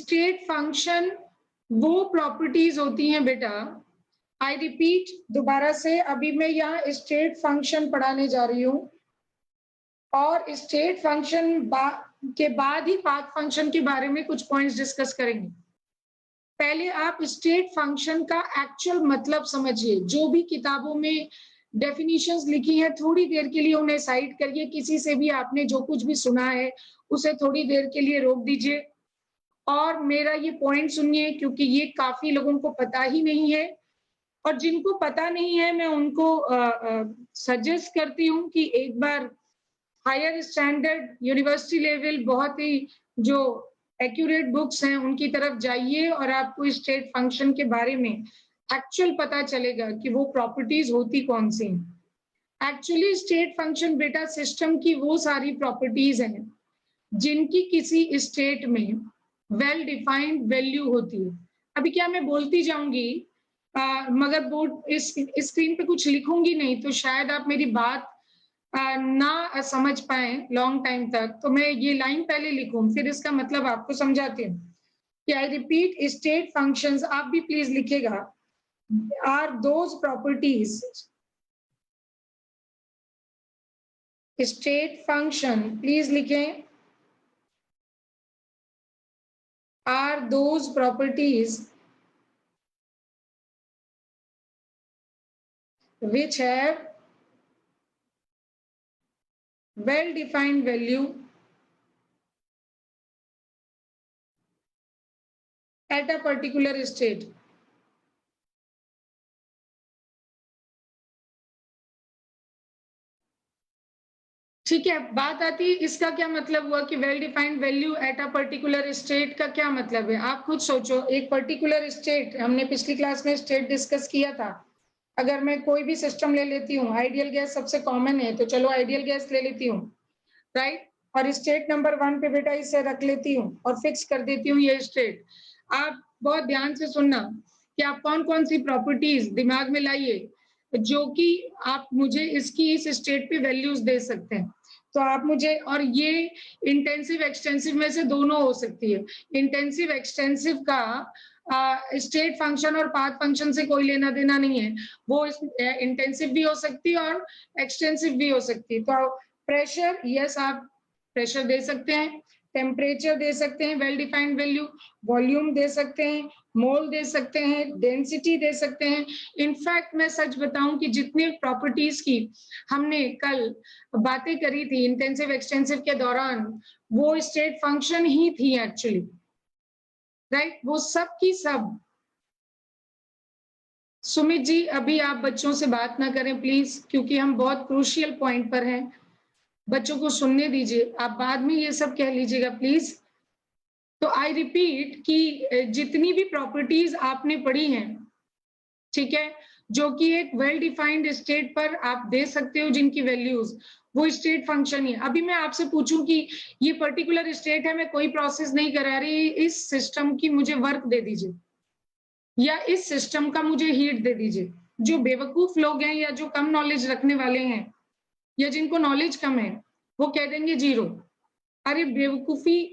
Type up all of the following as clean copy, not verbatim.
State function वो properties होती हैं बेटा, आई रिपीट दोबारा से, अभी मैं यहाँ स्टेट फंक्शन पढ़ाने जा रही हूँ और स्टेट फंक्शन के बाद ही पाथ फंक्शन के बारे में कुछ पॉइंट्स डिस्कस करेंगे। पहले आप स्टेट फंक्शन का एक्चुअल मतलब समझिए। जो भी किताबों में डेफिनेशंस लिखी हैं थोड़ी देर के लिए उन्हें साइड करिए, किसी से भी आपने जो कुछ भी सुना है उसे थोड़ी देर के लिए रोक दीजिए और मेरा ये पॉइंट सुनिए, क्योंकि ये काफी लोगों को पता ही नहीं है और जिनको पता नहीं है मैं उनको सजेस्ट करती हूँ कि एक बार हायर स्टैंडर्ड यूनिवर्सिटी लेवल बहुत ही जो एक्यूरेट बुक्स हैं उनकी तरफ जाइए और आपको स्टेट फंक्शन के बारे में एक्चुअल पता चलेगा कि वो प्रॉपर्टीज होती कौन सी। एक्चुअली स्टेट फंक्शन बेटा सिस्टम की वो सारी प्रॉपर्टीज हैं जिनकी किसी स्टेट में वेल डिफाइंड वैल्यू होती है। अभी क्या मैं बोलती जाऊंगी मगर बोर्ड इस स्क्रीन पे कुछ लिखूंगी नहीं तो शायद आप मेरी बात ना समझ पाए लॉन्ग टाइम तक, तो मैं ये लाइन पहले लिखूं फिर इसका मतलब आपको समझाती हूँ कि आई रिपीट स्टेट फंक्शंस, आप भी प्लीज लिखेगा, are those properties, state function please लिखें, are those properties which have well defined value at a particular state। ठीक है, बात आती है इसका क्या मतलब हुआ कि well defined value eight a particular state का क्या मतलब है। आप खुद सोचो, एक पर्टिकुलर स्टेट, हमने पिछली क्लास में स्टेट डिस्कस किया था। अगर मैं कोई भी सिस्टम ले लेती हूँ, आइडियल गैस सबसे कॉमन है तो चलो आइडियल गैस ले लेती हूँ, राइट, और स्टेट नंबर 1 पे बेटा इसे रख लेती हूँ और फिक्स कर देती हूँ ये स्टेट। आप बहुत ध्यान से सुनना कि आप कौन कौन सी प्रॉपर्टीज दिमाग में लाइए जो कि आप मुझे इसकी इस स्टेट पे वैल्यूज दे सकते हैं। तो आप मुझे, और ये इंटेंसिव एक्सटेंसिव में से दोनों हो सकती है। इंटेंसिव एक्सटेंसिव का स्टेट फंक्शन और पाथ फंक्शन से कोई लेना देना नहीं है, वो इंटेंसिव भी हो सकती है और एक्सटेंसिव भी हो सकती है। तो प्रेशर, यस आप प्रेशर दे सकते हैं, टेम्परेचर दे सकते हैं वेल डिफाइंड वैल्यू, वॉल्यूम दे सकते हैं, मोल दे सकते हैं, डेंसिटी दे सकते हैं। इनफैक्ट मैं सच बताऊं कि जितनी प्रॉपर्टीज की हमने कल बातें करी थी इंटेंसिव एक्सटेंसिव के दौरान, वो स्टेट फंक्शन ही थी एक्चुअली, राइट, वो सब की सब। सुमित जी अभी आप बच्चों से बात ना करें प्लीज, क्योंकि हम बहुत क्रूशियल पॉइंट पर हैं, बच्चों को सुनने दीजिए, आप बाद में ये सब कह लीजिएगा प्लीज। तो आई रिपीट कि जितनी भी प्रॉपर्टीज आपने पढ़ी हैं, ठीक है, जो कि एक वेल डिफाइंड स्टेट पर आप दे सकते हो जिनकी वैल्यूज, वो स्टेट फंक्शन ही है। अभी मैं आपसे पूछूं कि ये पर्टिकुलर स्टेट है, मैं कोई प्रोसेस नहीं करा रही, इस सिस्टम की मुझे वर्क दे दीजिए या इस सिस्टम का मुझे हीट दे दीजिए। जो बेवकूफ लोग हैं या जो कम नॉलेज रखने वाले हैं या जिनको नॉलेज कम है वो कह देंगे जीरो। अरे बेवकूफी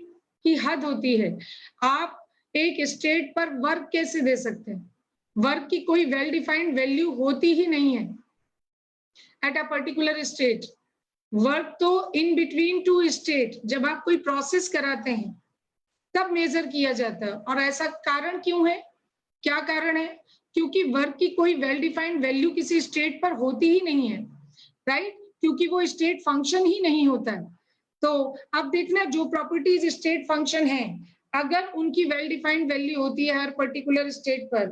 की हद होती है। आप एक स्टेट पर वर्क कैसे दे सकते हैं? वर्क की कोई वेल डिफाइंड वैल्यू होती ही नहीं है eight a particular state. Work तो इन बिटवीन टू स्टेट, जब आप कोई प्रोसेस कराते हैं तब मेजर किया जाता है। और ऐसा कारण क्यों है? क्या कारण है? क्योंकि वर्क की कोई वेल डिफाइंड वैल्यू किसी स्टेट पर होती ही नहीं है, राइट, क्योंकि वो स्टेट फंक्शन ही नहीं होता है। तो अब देखना, जो प्रॉपर्टीज स्टेट फंक्शन है, अगर उनकी वेल डिफाइंड वैल्यू होती है हर पर्टिकुलर स्टेट पर,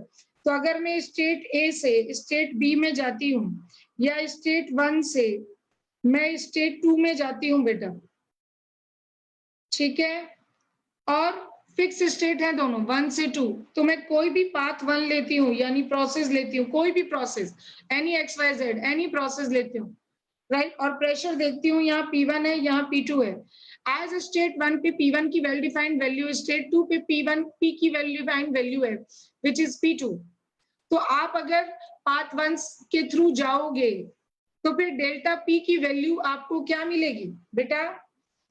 तो अगर मैं स्टेट ए से स्टेट बी में जाती हूँ या स्टेट 1 से मैं स्टेट 2 में जाती हूँ बेटा, ठीक है, और फिक्स स्टेट है दोनों 1 से 2, तो मैं कोई भी पाथ 1 लेती हूँ यानी प्रोसेस लेती हूँ, कोई भी process, any XYZ any process लेती हूँ, राइट, और प्रेशर देखती हूँ यहाँ P1 है, यहाँ P2 है। एज स्टेट 1 पे P1 की वेल डिफाइंड वैल्यू, स्टेट 2 पे P की वेल डिफाइंड वैल्यू है विच इज P2। तो आप अगर पाथ 1 के थ्रू जाओगे तो फिर डेल्टा P की वैल्यू आपको क्या मिलेगी बेटा?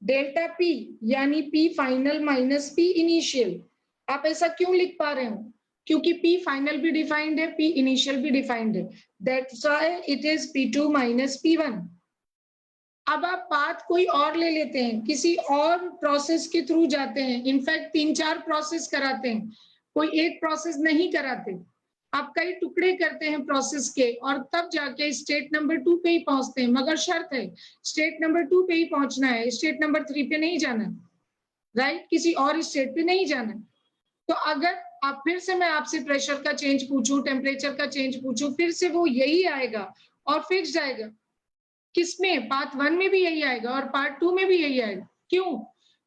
डेल्टा P यानी P final minus P initial, आप ऐसा क्यों लिख पा रहे हो? क्योंकि P फाइनल भी डिफाइंड है, P इनिशियल भी डिफाइंड है, that's why it is P2 minus P1। अब आप पाथ कोई और ले लेते हैं, किसी और प्रोसेस के थ्रू जाते हैं, इनफैक्ट 3-4 प्रोसेस कराते हैं, कोई एक प्रोसेस नहीं कराते, आप कई टुकड़े करते हैं प्रोसेस के और तब जाके स्टेट नंबर 2 पे ही पहुंचते हैं, मगर शर्त है स्टेट नंबर 2 पे ही पहुंचना है, स्टेट नंबर 3 पे नहीं जाना, राइट? किसी और स्टेट पे नहीं जाना। तो अगर आप फिर से मैं आपसे प्रेशर का चेंज पूछूं, टेम्परेचर का चेंज पूछूं, फिर से वो यही आएगा और फिक्स्ड आएगा। किसमें? पार्ट 1 में भी यही आएगा और पार्ट 2 में भी यही आएगा। क्यों?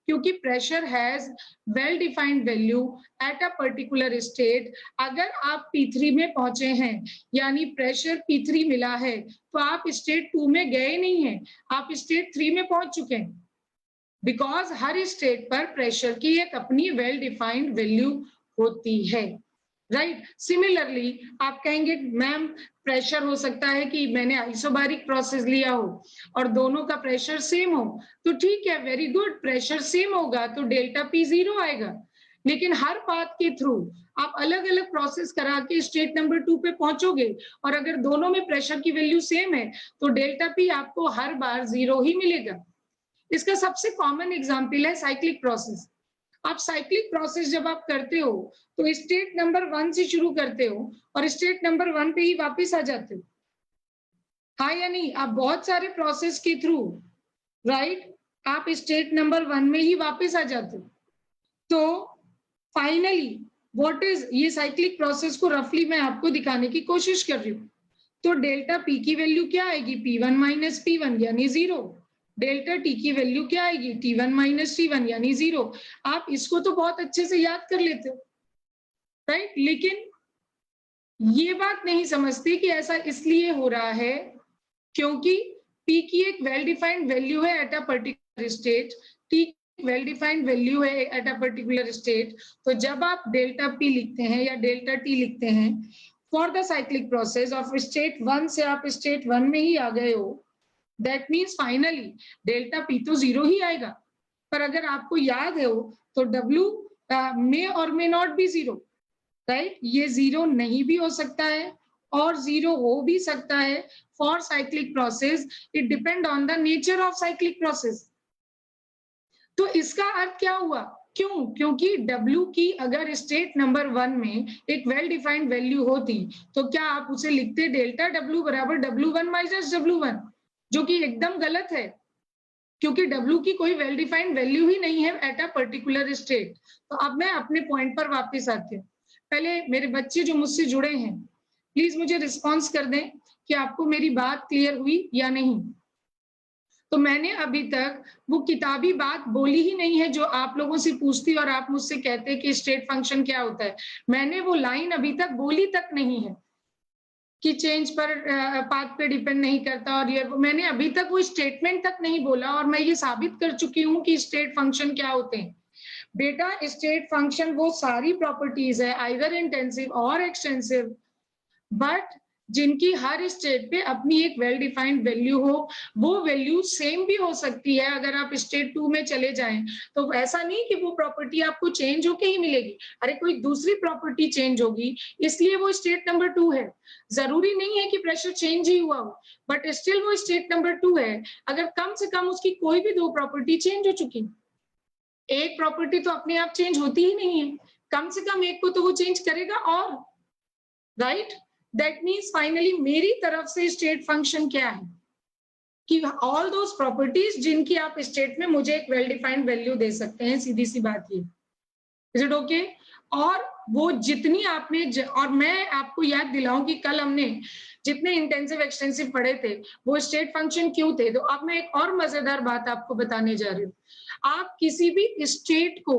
क्योंकि pressure has well defined value eight a particular state. अगर आप P3 में पहुंचे हैं, यानी प्रेशर P3 मिला है, तो आप स्टेट 2 में गए नहीं हैं, आप स्टेट 3 में पहुंच चुके हैं। बिकॉज हर स्टेट पर प्रेशर की एक अपनी वेल डिफाइंड वैल्यू होती है, राइट? सिमिलरली आप कहेंगे मैम प्रेशर हो सकता है कि मैंने आइसोबारिक प्रोसेस लिया हो और दोनों का प्रेशर सेम हो, तो ठीक है, वेरी गुड, प्रेशर सेम होगा तो डेल्टा पी 0 आएगा। लेकिन हर पाथ के थ्रू आप अलग अलग प्रोसेस करा के स्टेट नंबर 2 पे पहुंचोगे और अगर दोनों में प्रेशर की वैल्यू सेम है तो डेल्टा पी आपको हर बार 0 ही मिलेगा। इसका सबसे कॉमन एग्जाम्पल है साइक्लिक प्रोसेस। आप साइक्लिक प्रोसेस जब आप करते हो तो स्टेट नंबर 1 से शुरू करते हो और स्टेट नंबर 1 पे ही वापस आ जाते हो, हाँ या नहीं? आप बहुत सारे प्रोसेस के थ्रू, राइट, आप स्टेट नंबर 1 में ही वापस आ जाते हो। तो फाइनली व्हाट इज, ये साइक्लिक प्रोसेस को रफली मैं आपको दिखाने की कोशिश कर रही हूँ। तो डेल्टा पी की वैल्यू क्या आएगी? P1 माइनस P1 यानी 0। डेल्टा टी की वैल्यू क्या आएगी? T1 माइनस T1 यानी 0। आप इसको तो बहुत अच्छे से याद कर लेते हो, राइट? लेकिन ये बात नहीं समझते कि ऐसा इसलिए हो रहा है क्योंकि P की एक वेल डिफाइंड वैल्यू है eight a particular state, T well defined value है एट अ पर्टिकुलर स्टेट। तो जब आप डेल्टा P लिखते हैं या डेल्टा T लिखते हैं for the cyclic process of state 1 से आप स्टेट 1 में ही आ गए हो, that means finally delta P तो 0 ही आएगा। पर अगर आपको याद है तो W मे और मे नॉट बी 0, राइट? ये 0 नहीं भी हो सकता है और 0 हो भी सकता है। For cyclic process it depend on the nature of cyclic process. तो इसका अर्थ क्या हुआ? क्यों? क्योंकि W की अगर स्टेट नंबर 1 में एक वेल डिफाइंड वैल्यू होती तो क्या आप उसे लिखते डेल्टा W बराबर W1 माइनस W1, जो कि एकदम गलत है क्योंकि W की कोई वेल डिफाइंड वैल्यू ही नहीं है एट अ पर्टिकुलर स्टेट। तो अब मैं अपने पॉइंट पर वापस आती हूँ। पहले मेरे बच्चे जो मुझसे जुड़े हैं प्लीज मुझे रिस्पॉन्स कर दें कि आपको मेरी बात क्लियर हुई या नहीं। तो मैंने अभी तक वो किताबी बात बोली ही नहीं है जो आप लोगों से पूछती और आप मुझसे कहते कि स्टेट फंक्शन क्या होता है। मैंने वो लाइन अभी तक बोली तक नहीं है कि चेंज पर पाथ पे डिपेंड नहीं करता और ये मैंने अभी तक वो स्टेटमेंट तक नहीं बोला और मैं ये साबित कर चुकी हूँ कि स्टेट फंक्शन क्या होते हैं। बेटा स्टेट फंक्शन वो सारी प्रॉपर्टीज है आइदर इंटेंसिव और एक्सटेंसिव, बट जिनकी हर स्टेट पे अपनी एक वेल डिफाइंड वैल्यू हो। वो वैल्यू सेम भी हो सकती है अगर आप स्टेट 2 में चले जाएं, तो ऐसा नहीं कि वो प्रॉपर्टी आपको चेंज होके ही मिलेगी, अरे कोई दूसरी प्रॉपर्टी चेंज होगी इसलिए वो स्टेट नंबर 2 है। जरूरी नहीं है कि प्रेशर चेंज ही हुआ हो, बट स्टिल वो स्टेट नंबर 2 है अगर कम से कम उसकी कोई भी दो प्रॉपर्टी चेंज हो चुकी। एक प्रॉपर्टी तो अपने आप चेंज होती ही नहीं है, कम से कम एक को तो वो चेंज करेगा और, राइट? दैट मीन्स फाइनली मेरी तरफ से स्टेट फंक्शन क्या है कि ऑल दोस प्रॉपर्टीज जिनकी आप स्टेट में मुझे एक वेल डिफाइंड वैल्यू दे सकते हैं, सीधी सी बात ये। Is it okay? और वो जितनी आपने और मैं आपको याद दिलाऊं कि कल हमने जितने इंटेंसिव एक्सटेंसिव पढ़े थे वो स्टेट फंक्शन क्यों थे। तो अब मैं एक और मजेदार बात आपको बताने जा रही हूँ। आप किसी भी स्टेट को,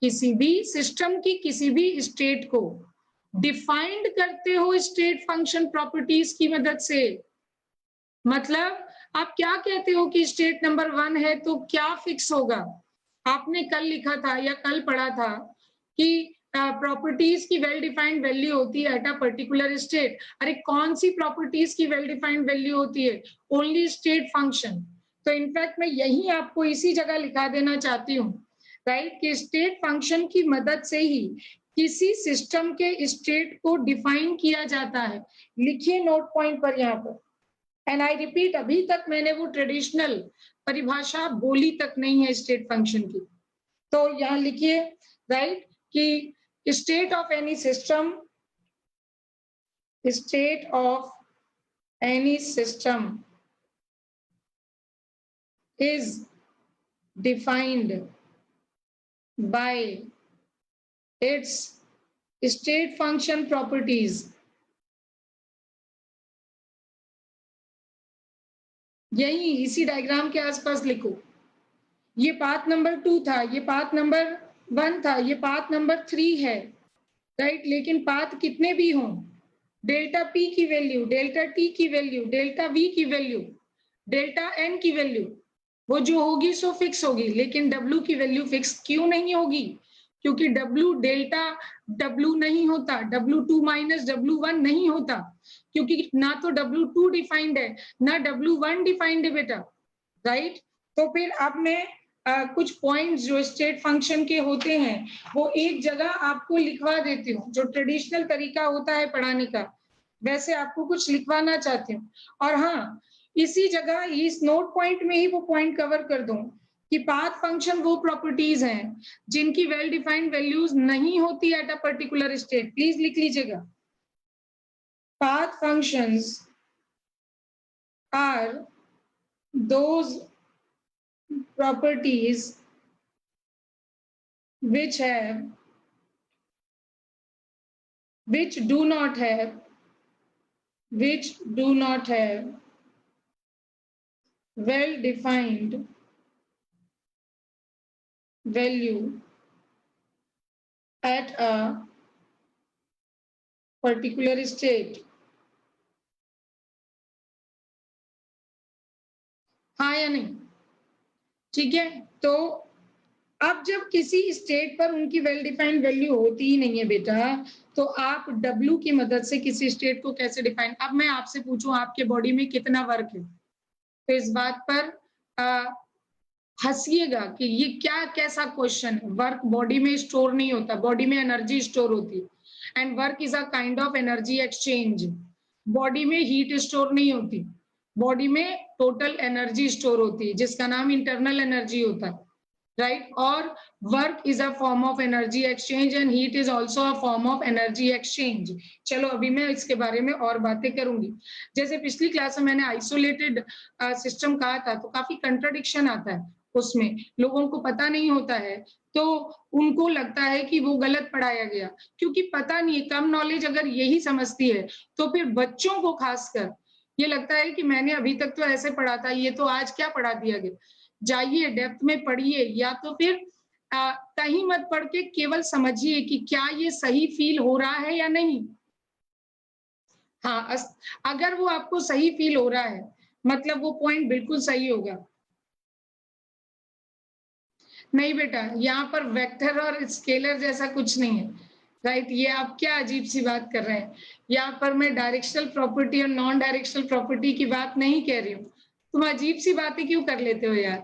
किसी भी सिस्टम की किसी भी स्टेट को डिफाइंड करते हो स्टेट फंक्शन प्रॉपर्टीज की मदद से। मतलब आप क्या कहते हो कि स्टेट नंबर 1 है तो क्या फिक्स होगा? आपने कल लिखा था या कल पढ़ा था कि प्रॉपर्टीज की वेल डिफाइंड वैल्यू होती है एट अ पर्टिकुलर स्टेट। अरे कौन सी प्रॉपर्टीज की वेल डिफाइंड वैल्यू होती है? Only state function. तो इनफैक्ट मैं यही आपको इसी जगह लिखा देना चाहती हूँ राइट, कि स्टेट फंक्शन की मदद से ही किसी सिस्टम के स्टेट को डिफाइन किया जाता है। लिखिए नोट पॉइंट पर यहाँ पर। एंड आई रिपीट, अभी तक मैंने वो ट्रेडिशनल परिभाषा बोली तक नहीं है स्टेट फंक्शन की। तो यहाँ लिखिए, राइट, कि state of any system, state of any system is defined by its state function properties. यही इसी डायग्राम के आसपास लिखो। ये पाथ नंबर 2 था, ये पाथ नंबर 1 था, ये पाथ नंबर 3 है, राइट। लेकिन पाथ कितने भी हों, डेल्टा पी की वैल्यू, डेल्टा टी की वैल्यू, डेल्टा वी की वैल्यू, डेल्टा एन की वैल्यू वो जो होगी सो फिक्स होगी, लेकिन डब्ल्यू की वैल्यू फिक्स क्यों नहीं होगी? क्योंकि डब्ल्यू डेल्टा डब्ल्यू नहीं होता, डब्ल्यू2 माइनस डब्ल्यू1 नहीं होता, क्योंकि ना तो डब्ल्यू2 डिफाइंड है ना डब्ल्यू1 डिफाइंड है बेटा, राइट। तो फिर अब मैं कुछ पॉइंट्स जो स्टेट फंक्शन के होते हैं वो एक जगह आपको लिखवा देती हूँ, जो ट्रेडिशनल तरीका होता है पढ़ाने का, वैसे आपको कुछ लिखवाना चाहती हूँ। और हाँ, इसी जगह इस नोट पॉइंट में ही वो पॉइंट कवर कर दूं कि पाथ फंक्शन वो प्रॉपर्टीज हैं जिनकी वेल डिफाइंड वैल्यूज नहीं होती at a particular state. Please लिख लीजिएगा, path functions are those properties which do not have well defined value at a particular state। हाँ या नहीं? ठीक है, तो अब जब किसी स्टेट पर उनकी वेल डिफाइंड वैल्यू होती ही नहीं है बेटा, तो आप W की मदद से किसी स्टेट को कैसे डिफाइन। अब मैं आपसे पूछूं आपके बॉडी में कितना वर्क है, तो इस बात पर हंसिएगा कि ये क्या कैसा क्वेश्चन है। वर्क बॉडी में स्टोर नहीं होता, बॉडी में एनर्जी स्टोर होती है, and work is a kind of energy exchange. Body में हीट स्टोर नहीं होती, बॉडी में टोटल एनर्जी स्टोर होती है जिसका नाम इंटरनल एनर्जी होता है, राइट। और work is a form of energy exchange and heat is also a form of energy exchange. चलो अभी मैं इसके बारे में और बातें करूंगी। जैसे पिछली क्लास में मैंने आइसोलेटेड सिस्टम कहा था, तो काफी कंट्राडिक्शन आता है उसमें, लोगों को पता नहीं होता है, तो उनको लगता है कि वो गलत पढ़ाया गया, क्योंकि पता नहीं है। कम नॉलेज अगर यही समझती है तो फिर बच्चों को खासकर ये लगता है कि मैंने अभी तक तो ऐसे पढ़ा था, ये तो आज क्या पढ़ा दिया गया। जाइए डेप्थ में पढ़िए, या तो फिर कहीं मत पढ़ के केवल समझिए कि क्या ये सही फील हो रहा है या नहीं। हाँ, अगर वो आपको सही फील हो रहा है मतलब वो पॉइंट बिल्कुल सही होगा। नहीं बेटा, यहाँ पर वेक्टर और स्केलर जैसा कुछ नहीं है, राइट। ये आप क्या अजीब सी बात कर रहे हैं। यहाँ पर मैं डायरेक्शनल प्रॉपर्टी और नॉन डायरेक्शनल प्रॉपर्टी की बात नहीं कह रही हूँ। तुम अजीब सी बातें क्यों कर लेते हो यार।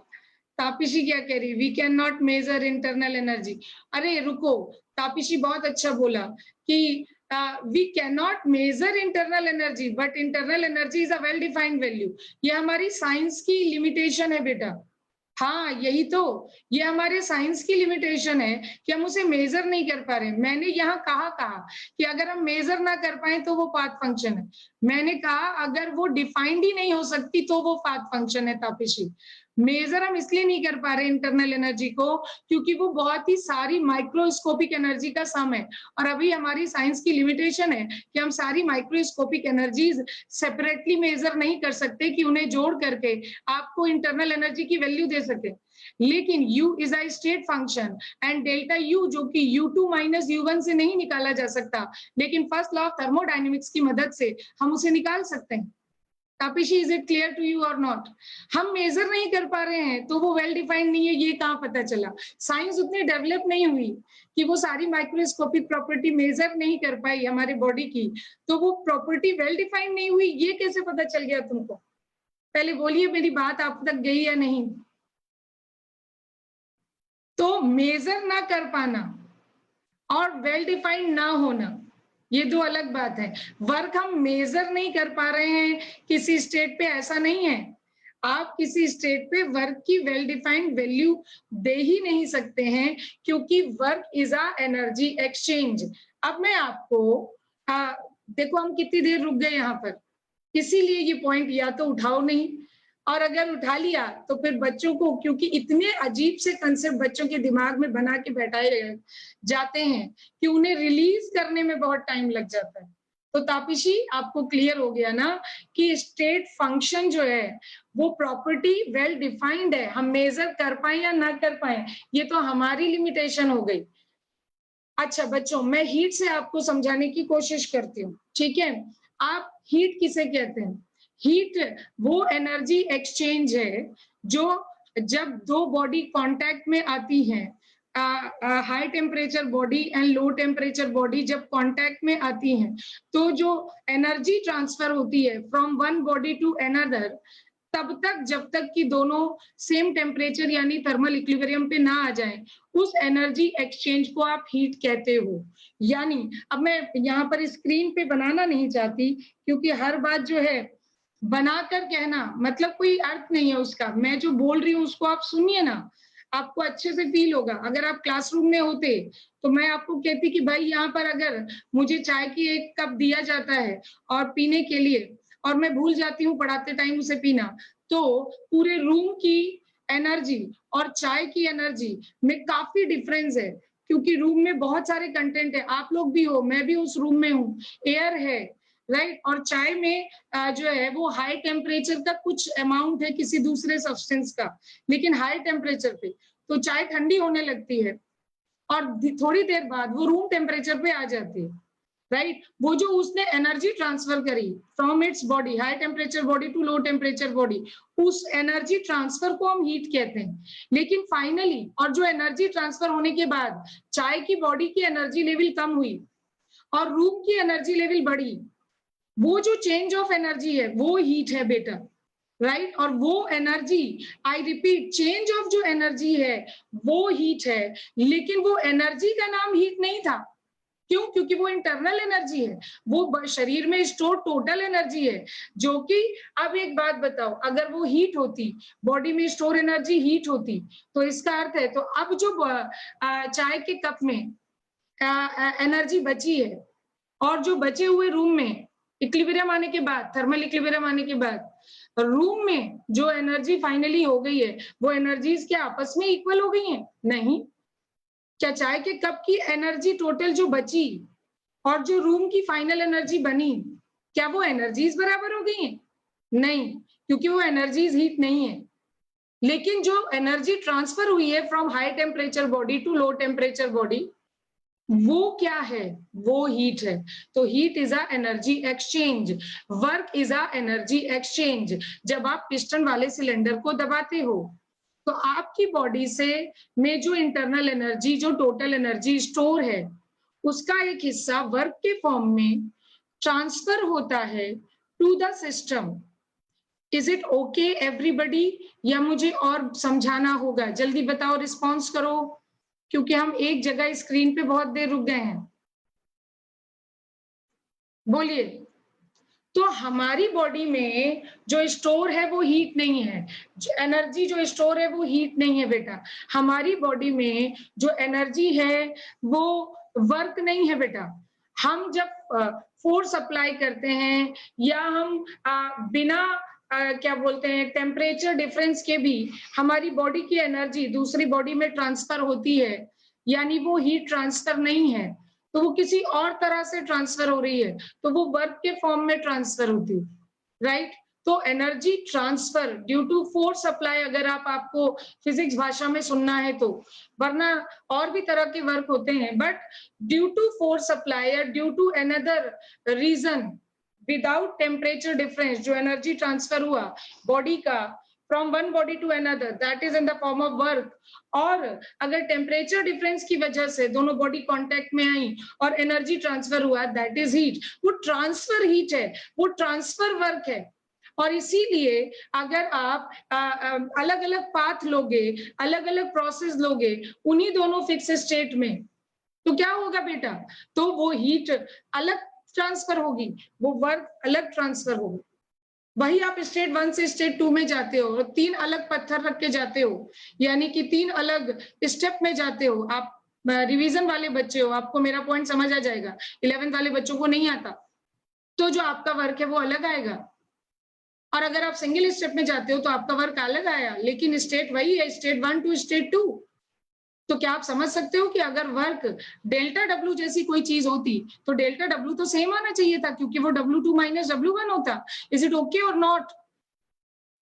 तापिशी क्या कह रही, we can not measure internal energy. अरे रुको, तापिशी बहुत अच्छा बोला कि we can not measure internal energy, but internal energy is a well defined value. ये हमारी साइंस की लिमिटेशन है बेटा। हाँ यही तो, ये हमारे साइंस की लिमिटेशन है कि हम उसे मेजर नहीं कर पा रहे। मैंने यहाँ कहा कि अगर हम मेजर ना कर पाए तो वो पाथ फंक्शन है। मैंने कहा अगर वो डिफाइंड ही नहीं हो सकती तो वो पाथ फंक्शन है तापिशी। मेजर हम इसलिए नहीं कर पा रहे इंटरनल एनर्जी को क्योंकि वो बहुत ही सारी माइक्रोस्कोपिक एनर्जी का सम है, और अभी हमारी साइंस की लिमिटेशन है कि हम सारी माइक्रोस्कोपिक एनर्जीज सेपरेटली मेजर नहीं कर सकते कि उन्हें जोड़ करके आपको इंटरनल एनर्जी की वैल्यू दे सके। लेकिन U is a state function and delta U जो कि U2 माइनस U1 से नहीं निकाला जा सकता, लेकिन फर्स्ट लॉ ऑफ थर्मोडायनेमिक्स की मदद से हम उसे निकाल सकते हैं। Tapishi, is it clear to you और नॉट? हम मेजर नहीं कर पा रहे हैं तो वो वेल डिफाइंड नहीं है, ये कहाँ पता चला? साइंस उतनी डेवलप नहीं हुई कि वो सारी माइक्रोस्कोपिक प्रॉपर्टी मेजर नहीं कर पाई हमारे बॉडी की, तो वो प्रॉपर्टी वेल डिफाइंड नहीं हुई, ये कैसे पता चल गया तुमको? पहले बोलिए मेरी बात आप तक गई या नहीं। तो मेजर ना कर पाना और वेल डिफाइंड ना होना, ये दो अलग बात है। वर्क हम मेजर नहीं कर पा रहे हैं किसी स्टेट पे, ऐसा नहीं है। आप किसी स्टेट पे वर्क की वेल डिफाइंड वैल्यू दे ही नहीं सकते हैं, क्योंकि work is a energy exchange. अब मैं आपको देखो हम कितनी देर रुक गए यहाँ पर, इसीलिए ये पॉइंट या तो उठाओ नहीं, और अगर उठा लिया तो फिर बच्चों को, क्योंकि इतने अजीब से कंसेप्ट बच्चों के दिमाग में बना के बैठाए जाते हैं कि उन्हें रिलीज करने में बहुत टाइम लग जाता है। तो तापिशी आपको क्लियर हो गया ना कि स्टेट फंक्शन जो है वो प्रॉपर्टी वेल डिफाइंड है, हम मेजर कर पाए या ना कर पाए ये तो हमारी लिमिटेशन हो गई। अच्छा बच्चों, मैं हीट से आपको समझाने की कोशिश करती हूँ, ठीक है। आप हीट किसे कहते हैं? हीट वो एनर्जी एक्सचेंज है जो जब दो बॉडी कांटेक्ट में आती हैं, high temperature body and low temperature body जब कांटेक्ट में आती हैं, तो जो एनर्जी ट्रांसफर होती है from one body to another, तब तक जब तक कि दोनों सेम टेम्परेचर यानी थर्मल इक्विलिब्रियम पे ना आ जाए, उस एनर्जी एक्सचेंज को आप हीट कहते हो। यानी अब मैं यहाँ पर स्क्रीन पे बनाना नहीं चाहती, क्योंकि हर बात जो है बनाकर कहना मतलब कोई अर्थ नहीं है उसका। मैं जो बोल रही हूँ उसको आप सुनिए ना, आपको अच्छे से फील होगा। अगर आप क्लासरूम में होते तो मैं आपको कहती कि भाई यहाँ पर अगर मुझे चाय की एक कप दिया जाता है और पीने के लिए, और मैं भूल जाती हूँ पढ़ाते टाइम उसे पीना, तो पूरे रूम की एनर्जी और चाय की एनर्जी में काफी डिफरेंस है, क्योंकि रूम में बहुत सारे कंटेंट है। आप लोग भी हो, मैं भी उस रूम में हूँ, एयर है, राइट। और चाय में जो है वो हाई टेम्परेचर का कुछ अमाउंट है किसी दूसरे सब्सटेंस का, लेकिन हाई टेम्परेचर पे तो चाय ठंडी होने लगती है और थोड़ी देर बाद वो रूम टेम्परेचर पे आ जाती है, राइट। वो जो उसने एनर्जी ट्रांसफर करी from its body, high temperature body to low temperature body, उस एनर्जी ट्रांसफर को हम हीट कहते हैं। लेकिन फाइनली, और जो एनर्जी ट्रांसफर होने के बाद चाय की बॉडी की एनर्जी लेवल कम हुई और रूम की एनर्जी लेवल बढ़ी, वो जो चेंज ऑफ एनर्जी है वो हीट है बेटा, राइट। और वो energy, I repeat, change of जो एनर्जी है वो हीट है, लेकिन वो एनर्जी का नाम हीट नहीं था। क्यों? क्योंकि वो इंटरनल एनर्जी है, वो शरीर में स्टोर टोटल एनर्जी है, जो कि, अब एक बात बताओ, अगर वो हीट होती, बॉडी में स्टोर एनर्जी हीट होती, तो इसका अर्थ है, तो अब जो चाय के कप में एनर्जी बची है और जो बचे हुए रूम में इक्विलिब्रियम आने के बाद, थर्मल इक्विलिब्रियम आने के बाद रूम में जो एनर्जी फाइनली हो गई है, वो एनर्जीज क्या आपस में इक्वल हो गई हैं? नहीं। क्या चाय के कप की एनर्जी टोटल जो बची और जो रूम की फाइनल एनर्जी बनी, क्या वो एनर्जीज बराबर हो गई हैं? नहीं, क्योंकि वो एनर्जीज हीट नहीं है। लेकिन जो एनर्जी ट्रांसफर हुई है from high temperature body to low temperature body, वो क्या है? वो हीट है। तो heat is a energy exchange, work is a energy exchange. जब आप पिस्टन वाले सिलेंडर को दबाते हो तो आपकी बॉडी से में जो इंटरनल एनर्जी, जो टोटल एनर्जी स्टोर है, उसका एक हिस्सा वर्क के फॉर्म में ट्रांसफर होता है to the system. Is it okay everybody, या मुझे और समझाना होगा? जल्दी बताओ, रिस्पॉन्स करो, क्योंकि हम एक जगह स्क्रीन पे बहुत देर रुक गए हैं। बोलिए। तो हमारी बॉडी में जो स्टोर है वो हीट नहीं है, एनर्जी जो स्टोर है वो हीट नहीं है बेटा। हमारी बॉडी में जो एनर्जी है वो वर्क नहीं है बेटा। हम जब फोर्स अप्लाई करते हैं या हम बिना क्या बोलते हैं टेम्परेचर डिफरेंस के भी हमारी बॉडी की एनर्जी दूसरी बॉडी में ट्रांसफर होती है, यानी वो हीट ट्रांसफर नहीं है, तो वो किसी और तरह से ट्रांसफर हो रही है, तो वो वर्क के फॉर्म में ट्रांसफर होती है, राइट। तो energy transfer due to force apply, अगर आपको फिजिक्स भाषा में सुनना है तो, वरना और भी तरह के वर्क होते हैं, but due to force apply या due to another reason, without temperature difference, जो एनर्जी ट्रांसफर हुआ बॉडी का from one body to another, that is in the form of work. और अगर टेम्परेचर डिफरेंस की वजह से दोनों बॉडी कांटेक्ट में आई और एनर्जी ट्रांसफर हुआ, दैट इज हीट। वो ट्रांसफर हीट है, वो ट्रांसफर वर्क है। और इसीलिए अगर आप अलग अलग पाथ लोगे, अलग अलग प्रोसेस लोगे उन्हीं दोनों फिक्स स्टेट में, तो क्या होगा बेटा? तो वो हीट अलग ट्रांसफर होगी, वो वर्क अलग ट्रांसफर होगी। वही आप स्टेट 1 से स्टेट 2 में जाते हो और 3 अलग पत्थर रख के जाते हो, यानी कि 3 अलग स्टेप में जाते हो। आप रिवीजन वाले बच्चे हो, आपको मेरा पॉइंट समझ आ जाएगा। 11th वाले बच्चों को नहीं आता, तो जो आपका वर्क है वो अलग आएगा। और अगर आप सिंगल स्टेप में जाते हो तो आपका वर्क अलग आया, लेकिन स्टेट वही है, स्टेट 1 टू स्टेट 2। तो क्या आप समझ सकते हो कि अगर वर्क डेल्टा डब्ल्यू जैसी कोई चीज होती तो डेल्टा डब्ल्यू तो सेम आना चाहिए था, क्योंकि वो W2 माइनस W1 होता। इज इट ओके और नॉट?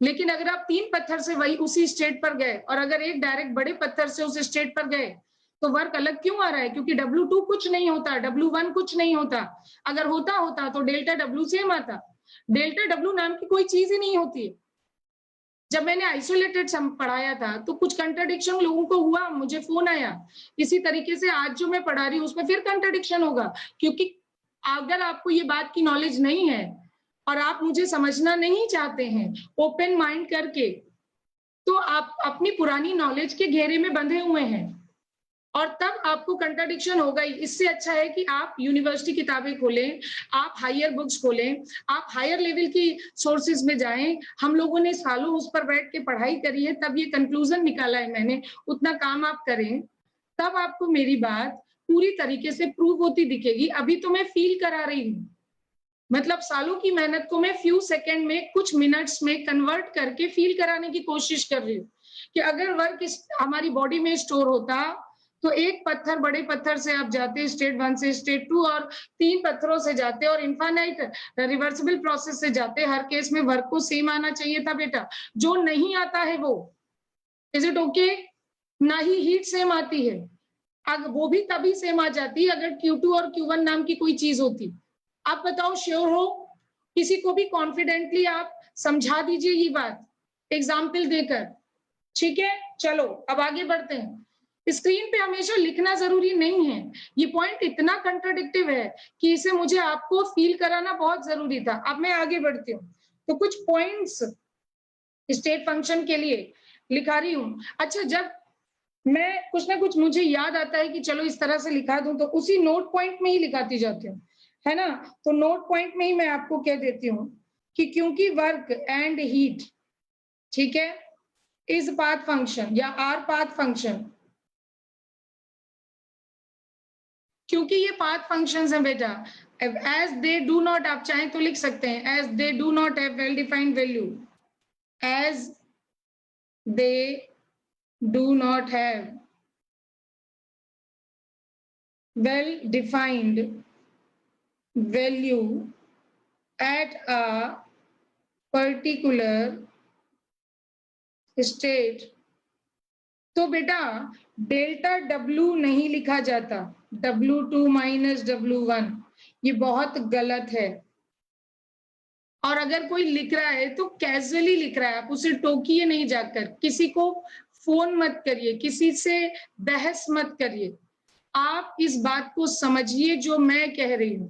लेकिन अगर आप 3 पत्थर से वही उसी स्टेट पर गए और अगर एक डायरेक्ट बड़े पत्थर से उस स्टेट पर गए तो वर्क अलग क्यों आ रहा है? क्योंकि W2 कुछ नहीं होता, W1 कुछ नहीं होता। अगर होता तो डेल्टा डब्ल्यू सेम आता। डेल्टा डब्ल्यू नाम की कोई चीज ही नहीं होती। जब मैंने आइसोलेटेड पढ़ाया था तो कुछ कंट्राडिक्शन लोगों को हुआ, मुझे फोन आया। इसी तरीके से आज जो मैं पढ़ा रही हूँ उसमें फिर कंट्राडिक्शन होगा, क्योंकि अगर आपको ये बात की नॉलेज नहीं है और आप मुझे समझना नहीं चाहते हैं ओपन माइंड करके, तो आप अपनी पुरानी नॉलेज के घेरे में बंधे हुए हैं और तब आपको कंट्राडिक्शन होगा ही। इससे अच्छा है कि आप यूनिवर्सिटी किताबें खोलें, आप हायर बुक्स खोलें, आप हायर लेवल की सोर्सेज में जाएं। हम लोगों ने सालों उस पर बैठ के पढ़ाई करी है, तब ये कंक्लूजन निकाला है मैंने। उतना काम आप करें, तब आपको मेरी बात पूरी तरीके से प्रूव होती दिखेगी। अभी तो मैं फील करा रही हूँ, मतलब सालों की मेहनत को मैं फ्यू सेकंड में, कुछ मिनट्स में कन्वर्ट करके फील कराने की कोशिश कर रही हूँ कि अगर वर्क हमारी बॉडी में स्टोर होता तो एक पत्थर, बड़े पत्थर से आप जाते स्टेट 1 से स्टेट 2 और 3 पत्थरों से जाते और इनफाइनाइट रिवर्सिबल प्रोसेस से जाते। हर केस में वर्क को सेम आना चाहिए था बेटा, जो नहीं आता है वो, इज इट ओके? ना ही हीट सेम आती है, अगर वो भी तभी सेम आ जाती अगर Q2 और Q1 नाम की कोई चीज होती। आप बताओ, श्योर हो? किसी को भी कॉन्फिडेंटली आप समझा दीजिए ये बात एग्जाम्पल देकर। ठीक है, चलो अब आगे बढ़ते हैं। स्क्रीन पे हमेशा लिखना जरूरी नहीं है, ये पॉइंट इतना कंट्राडिक्टिव है कि इसे मुझे आपको फील कराना बहुत जरूरी था। अब मैं आगे बढ़ती हूँ, तो कुछ पॉइंट्स स्टेट फंक्शन के लिए लिखा रही हूँ। अच्छा, जब मैं कुछ ना कुछ मुझे याद आता है कि चलो इस तरह से लिखा दूं, तो उसी नोट पॉइंट में ही लिखाती जाती हूँ, है ना? तो नोट पॉइंट में ही मैं आपको कह देती हूँ कि क्योंकि वर्क एंड हीट, ठीक है, इज पाथ फंक्शन या आर पाथ फंक्शन, क्योंकि ये पाथ फंक्शंस हैं बेटा, एज दे डू नॉट, आप चाहें तो लिख सकते हैं as they do not have well defined value, as they do not have well defined value at a particular state, तो बेटा डेल्टा डब्ल्यू नहीं लिखा जाता, W2 माइनस W1, ये बहुत गलत है। और अगर कोई लिख रहा है तो कैजुअली लिख रहा है, आप उसे टोकिए नहीं जाकर, किसी को फोन मत करिए, किसी से बहस मत करिए, आप इस बात को समझिए जो मैं कह रही हूं।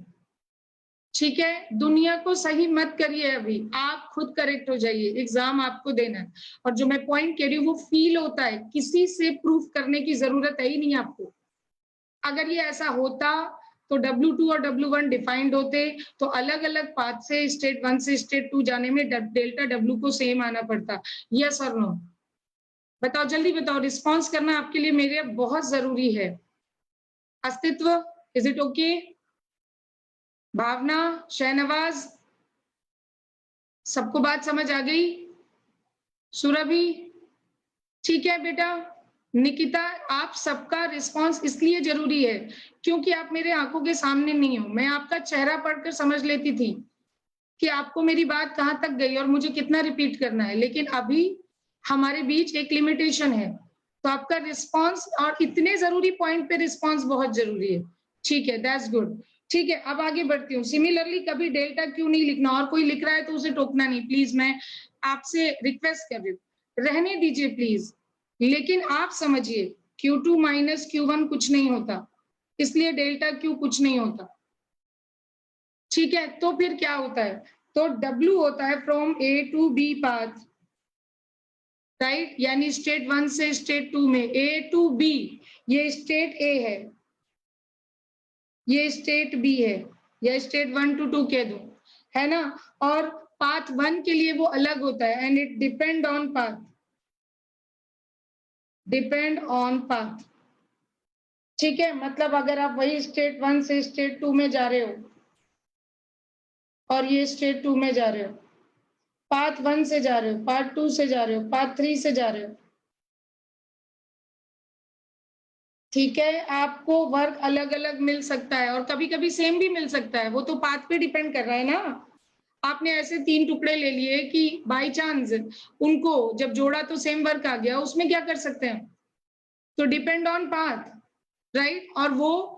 ठीक है, दुनिया को सही मत करिए, अभी आप खुद करेक्ट हो जाइए, एग्जाम आपको देना है। और जो मैं पॉइंट कह रही हूँ वो फील होता है, किसी से प्रूफ करने की जरूरत है ही नहीं आपको। अगर ये ऐसा होता तो W2 और W1 डिफाइंड होते, तो अलग अलग पाथ से स्टेट 1 से स्टेट 2 जाने में डेल्टा W को सेम आना पड़ता। यस और नो? बताओ, जल्दी बताओ, रिस्पॉन्स करना आपके लिए मेरे बहुत जरूरी है। अस्तित्व, इज इट ओके? भावना, शहनवाज, सबको बात समझ आ गई? सुरभि, ठीक है बेटा। निकिता, आप सबका रिस्पांस इसलिए जरूरी है क्योंकि आप मेरे आंखों के सामने नहीं हो। मैं आपका चेहरा पढ़कर समझ लेती थी कि आपको मेरी बात कहां तक गई और मुझे कितना रिपीट करना है, लेकिन अभी हमारे बीच एक लिमिटेशन है, तो आपका रिस्पांस और इतने जरूरी पॉइंट पे रिस्पांस बहुत जरूरी है। ठीक है, दैट्स गुड। ठीक है, अब आगे बढ़ती हूँ। सिमिलरली कभी डेल्टा क्यों नहीं लिखना, और कोई लिख रहा है तो उसे टोकना नहीं, प्लीज, मैं आपसे रिक्वेस्ट कर रही हूँ, रहने दीजिए प्लीज। लेकिन आप समझिए Q2 माइनस Q1 कुछ नहीं होता, इसलिए डेल्टा Q कुछ नहीं होता। ठीक है, तो फिर क्या होता है? तो W होता है from A to B path, right, यानी स्टेट 1 से स्टेट 2 में A टू B, ये स्टेट A है, ये स्टेट B है, या स्टेट 1 टू 2 कह दो, है ना। और पाथ 1 के लिए वो अलग होता है, and it depend on path, depend on path, ठीक है। मतलब अगर आप वही स्टेट 1 से स्टेट 2 में जा रहे हो और ये स्टेट 2 में जा रहे हो, पाथ 1 से जा रहे हो, पाथ 2 से जा रहे हो, पाथ 3 से जा रहे हो, ठीक है, आपको वर्क अलग अलग मिल सकता है और कभी कभी सेम भी मिल सकता है, वो तो पाथ पे डिपेंड कर रहा है ना। आपने ऐसे 3 टुकड़े ले लिए कि बाय चांस उनको जब जोड़ा तो सेम वर्क आ गया, उसमें क्या कर सकते हैं, तो डिपेंड ऑन पाथ, राइट। और वो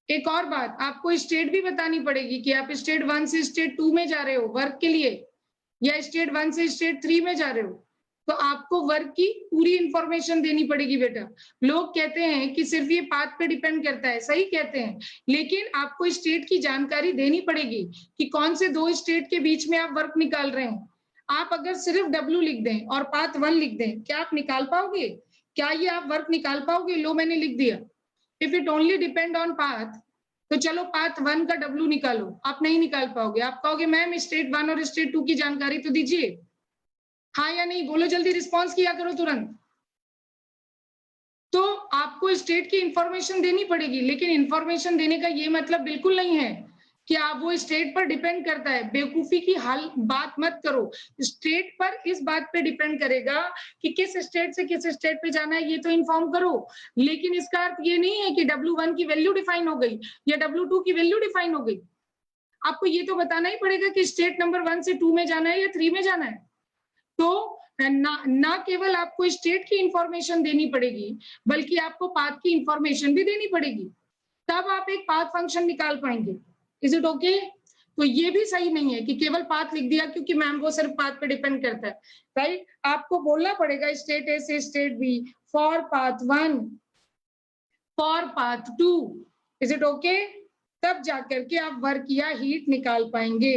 एक और बात आपको स्टेट भी बतानी पड़ेगी कि आप स्टेट 1 से स्टेट 2 में जा रहे हो वर्क के लिए, या स्टेट 1 से स्टेट 3 में जा रहे हो, तो आपको वर्क की पूरी इंफॉर्मेशन देनी पड़ेगी बेटा। लोग कहते हैं कि सिर्फ ये पाथ पे डिपेंड करता है, सही कहते हैं, लेकिन आपको स्टेट की जानकारी देनी पड़ेगी कि कौन से 2 स्टेट के बीच में आप वर्क निकाल रहे हो। आप अगर सिर्फ W लिख दें और पाथ 1 लिख दें, क्या आप निकाल पाओगे? क्या ये आप वर्क निकाल पाओगे? लो, मैंने लिख दिया, if it only depend on path, तो चलो पाथ 1 का W निकालो, आप नहीं निकाल पाओगे। आप कहोगे मैम स्टेट 1 और स्टेट 2 की जानकारी तो दीजिए, हाँ या नहीं, बोलो जल्दी, रिस्पॉन्स किया करो तुरंत। तो आपको स्टेट की इंफॉर्मेशन देनी पड़ेगी, लेकिन इंफॉर्मेशन देने का ये मतलब बिल्कुल नहीं है कि आप वो स्टेट पर डिपेंड करता है, बेवकूफी की हाल बात मत करो। स्टेट पर इस बात पे डिपेंड करेगा कि किस स्टेट से किस स्टेट पे जाना है, ये तो इन्फॉर्म करो, लेकिन इसका अर्थ ये नहीं है कि W1 की वैल्यू डिफाइन हो गई या W2 की वैल्यू डिफाइन हो गई। आपको ये तो बताना ही पड़ेगा कि स्टेट नंबर 1 से 2 में जाना है या 3 में जाना है। तो ना केवल आपको स्टेट की इंफॉर्मेशन देनी पड़ेगी, बल्कि आपको पाथ की इंफॉर्मेशन भी देनी पड़ेगी, तब आप एक पाथ फंक्शन निकाल पाएंगे। Is it okay? तो ये भी सही नहीं है कि केवल पाथ लिख दिया क्योंकि मैम वो सिर्फ पाथ पे डिपेंड करता है, राइट। आपको बोलना पड़ेगा स्टेट ए से state B for path 1, for path 2, is it okay? तब जाकर के आप वर्क या हीट निकाल पाएंगे,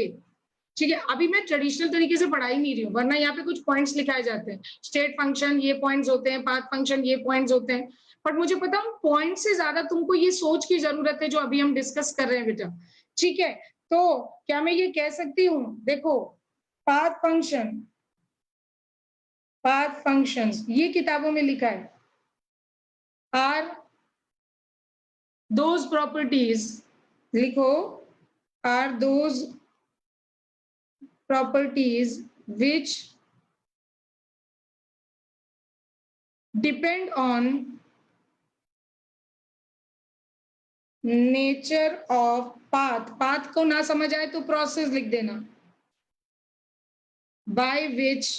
ठीक है। अभी मैं ट्रेडिशनल तरीके से पढ़ा ही नहीं रही हूँ, वरना यहाँ पे कुछ पॉइंट्स लिखाए जाते हैं, स्टेट फंक्शन ये पॉइंट्स होते हैं, पाथ फंक्शन ये पॉइंट्स होते हैं, बट मुझे पता है पॉइंट से ज्यादा तुमको ये सोच की जरूरत है जो अभी हम डिस्कस कर रहे हैं बेटा, ठीक है। तो क्या मैं ये कह सकती हूँ, देखो पाथ फंक्शन, पाथ फंक्शंस ये किताबों में लिखा है, आर दोज प्रॉपर्टीज, लिखो, are those properties which depend on nature of path, path को ना समझ आए तो प्रोसेस लिख देना, by which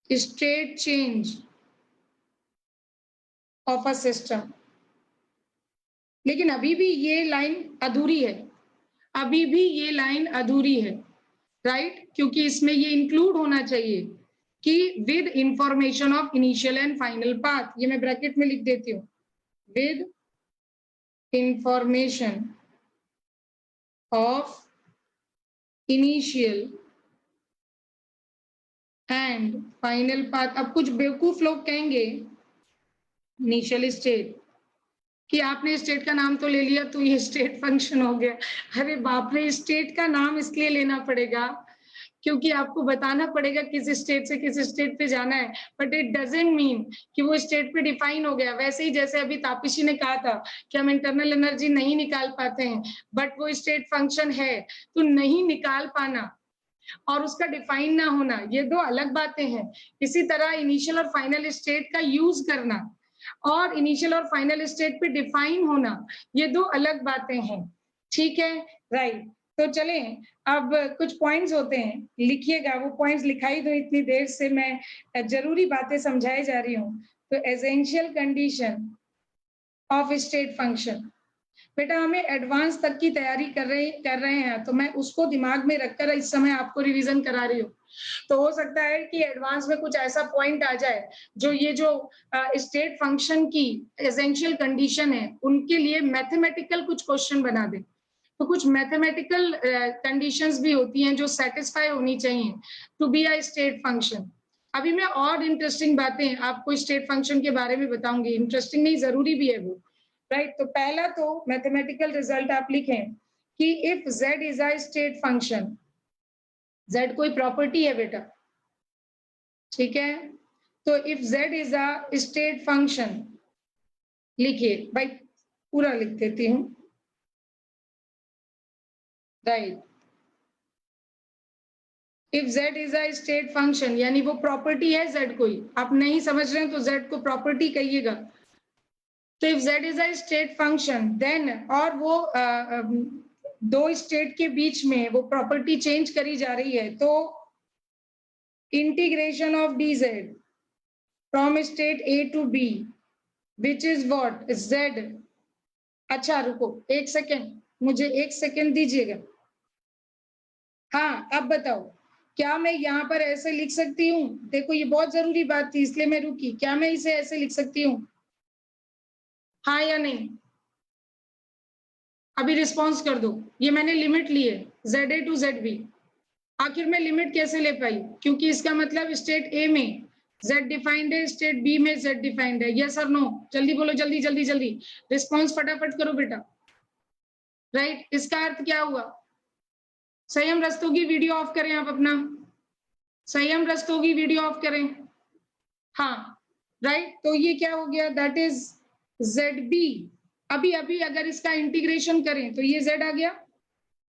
state change of a system। लेकिन अभी भी ये लाइन अधूरी है, अभी भी ये लाइन अधूरी है, राइट, क्योंकि इसमें ये इंक्लूड होना चाहिए कि with information of initial and final path, ये मैं ब्रैकेट में लिख देती हूँ, with information of initial and final path. अब कुछ बेवकूफ लोग कहेंगे इनिशियल स्टेट कि आपने स्टेट का नाम तो ले लिया तो ये स्टेट फंक्शन हो गया। अरे बाप रे, स्टेट का नाम इसलिए लेना पड़ेगा क्योंकि आपको बताना पड़ेगा किस स्टेट से किस स्टेट पे जाना है, बट इट डजंट मीन कि वो स्टेट पे डिफाइन हो गया। वैसे ही जैसे अभी तापिशी ने कहा था कि हम इंटरनल एनर्जी नहीं निकाल पाते हैं, बट वो स्टेट फंक्शन है, तो नहीं निकाल पाना और उसका डिफाइन ना होना ये दो अलग बातें हैं। इसी तरह इनिशियल और फाइनल स्टेट का यूज करना और इनिशियल और फाइनल स्टेट पे डिफाइन होना ये दो अलग बातें हैं, ठीक है, राइट। तो चले अब कुछ पॉइंट्स होते हैं, लिखिएगा, वो पॉइंट्स लिखाई दो, इतनी देर से मैं जरूरी बातें समझाई जा रही हूँ। तो essential condition of state function, बेटा हमें एडवांस तक की तैयारी कर रहे हैं, तो मैं उसको दिमाग में रखकर इस समय आपको रिवीजन करा रही हूँ। तो हो सकता है कि एडवांस में कुछ ऐसा पॉइंट आ जाए जो ये जो स्टेट फंक्शन की एसेंशियल कंडीशन है उनके लिए मैथमेटिकल कुछ क्वेश्चन बना दे। तो कुछ मैथमेटिकल कंडीशंस भी होती हैं जो सेटिस्फाई होनी चाहिए to be a state function. अभी मैं और इंटरेस्टिंग बातें आपको स्टेट फंक्शन के बारे में बताऊंगी, इंटरेस्टिंग नहीं जरूरी भी है वो, राइट। तो पहला तो मैथमेटिकल रिजल्ट आप लिखें कि if z is a state function, z कोई प्रॉपर्टी है बेटा, ठीक है। तो if z is a state function, लिखिए भाई, पूरा लिख देती हूं, right. If z is a state function यानी वो प्रॉपर्टी है z कोई, आप नहीं समझ रहे हैं तो z को प्रॉपर्टी कहिएगा। तो if z is a state function then, और वो दो स्टेट के बीच में वो प्रॉपर्टी चेंज करी जा रही है, तो integration of dz from state a to b which is what z। अच्छा रुको एक सेकेंड, मुझे एक सेकेंड दीजिएगा। हाँ अब बताओ, क्या मैं यहाँ पर ऐसे लिख सकती हूँ? देखो ये बहुत जरूरी बात थी इसलिए मैं रुकी। क्या मैं इसे ऐसे लिख सकती हूँ, हाँ या नहीं? अभी रिस्पॉन्स कर दो। ये मैंने लिमिट ली है ZA टू ZB। आखिर में लिमिट कैसे ले पाई? क्योंकि इसका मतलब स्टेट A में Z डिफाइंड है, स्टेट B में Z डिफाइंड है। यस और नो? जल्दी बोलो, जल्दी जल्दी जल्दी, रिस्पॉन्स फटाफट करो बेटा, राइट। इसका अर्थ क्या हुआ? संयम रस्तोगी वीडियो ऑफ करें आप अपना, संयम रस्तोगी वीडियो ऑफ करें, हाँ राइट। तो ये क्या हो गया, दैट इज ZB। अभी अभी अगर इसका इंटीग्रेशन करें तो ये Z आ गया,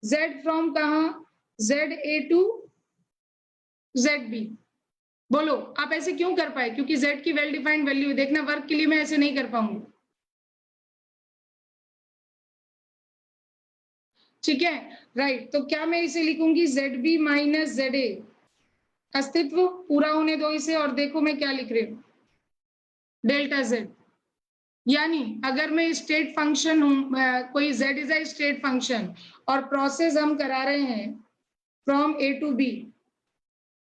Z फ्रॉम कहा, ZA टू ZB। बोलो आप ऐसे क्यों कर पाए? क्योंकि Z की वेल डिफाइंड वैल्यू, देखना वर्क के लिए मैं ऐसे नहीं कर पाऊंगी, ठीक है, राइट। तो क्या मैं इसे लिखूंगी ZB माइनस ZA, अस्तित्व पूरा होने दो इसे, और देखो मैं क्या लिख रही हूं, डेल्टा Z। यानी अगर मैं स्टेट फंक्शन हूं, कोई z is a state function और प्रोसेस हम करा रहे हैं फ्रॉम A टू B,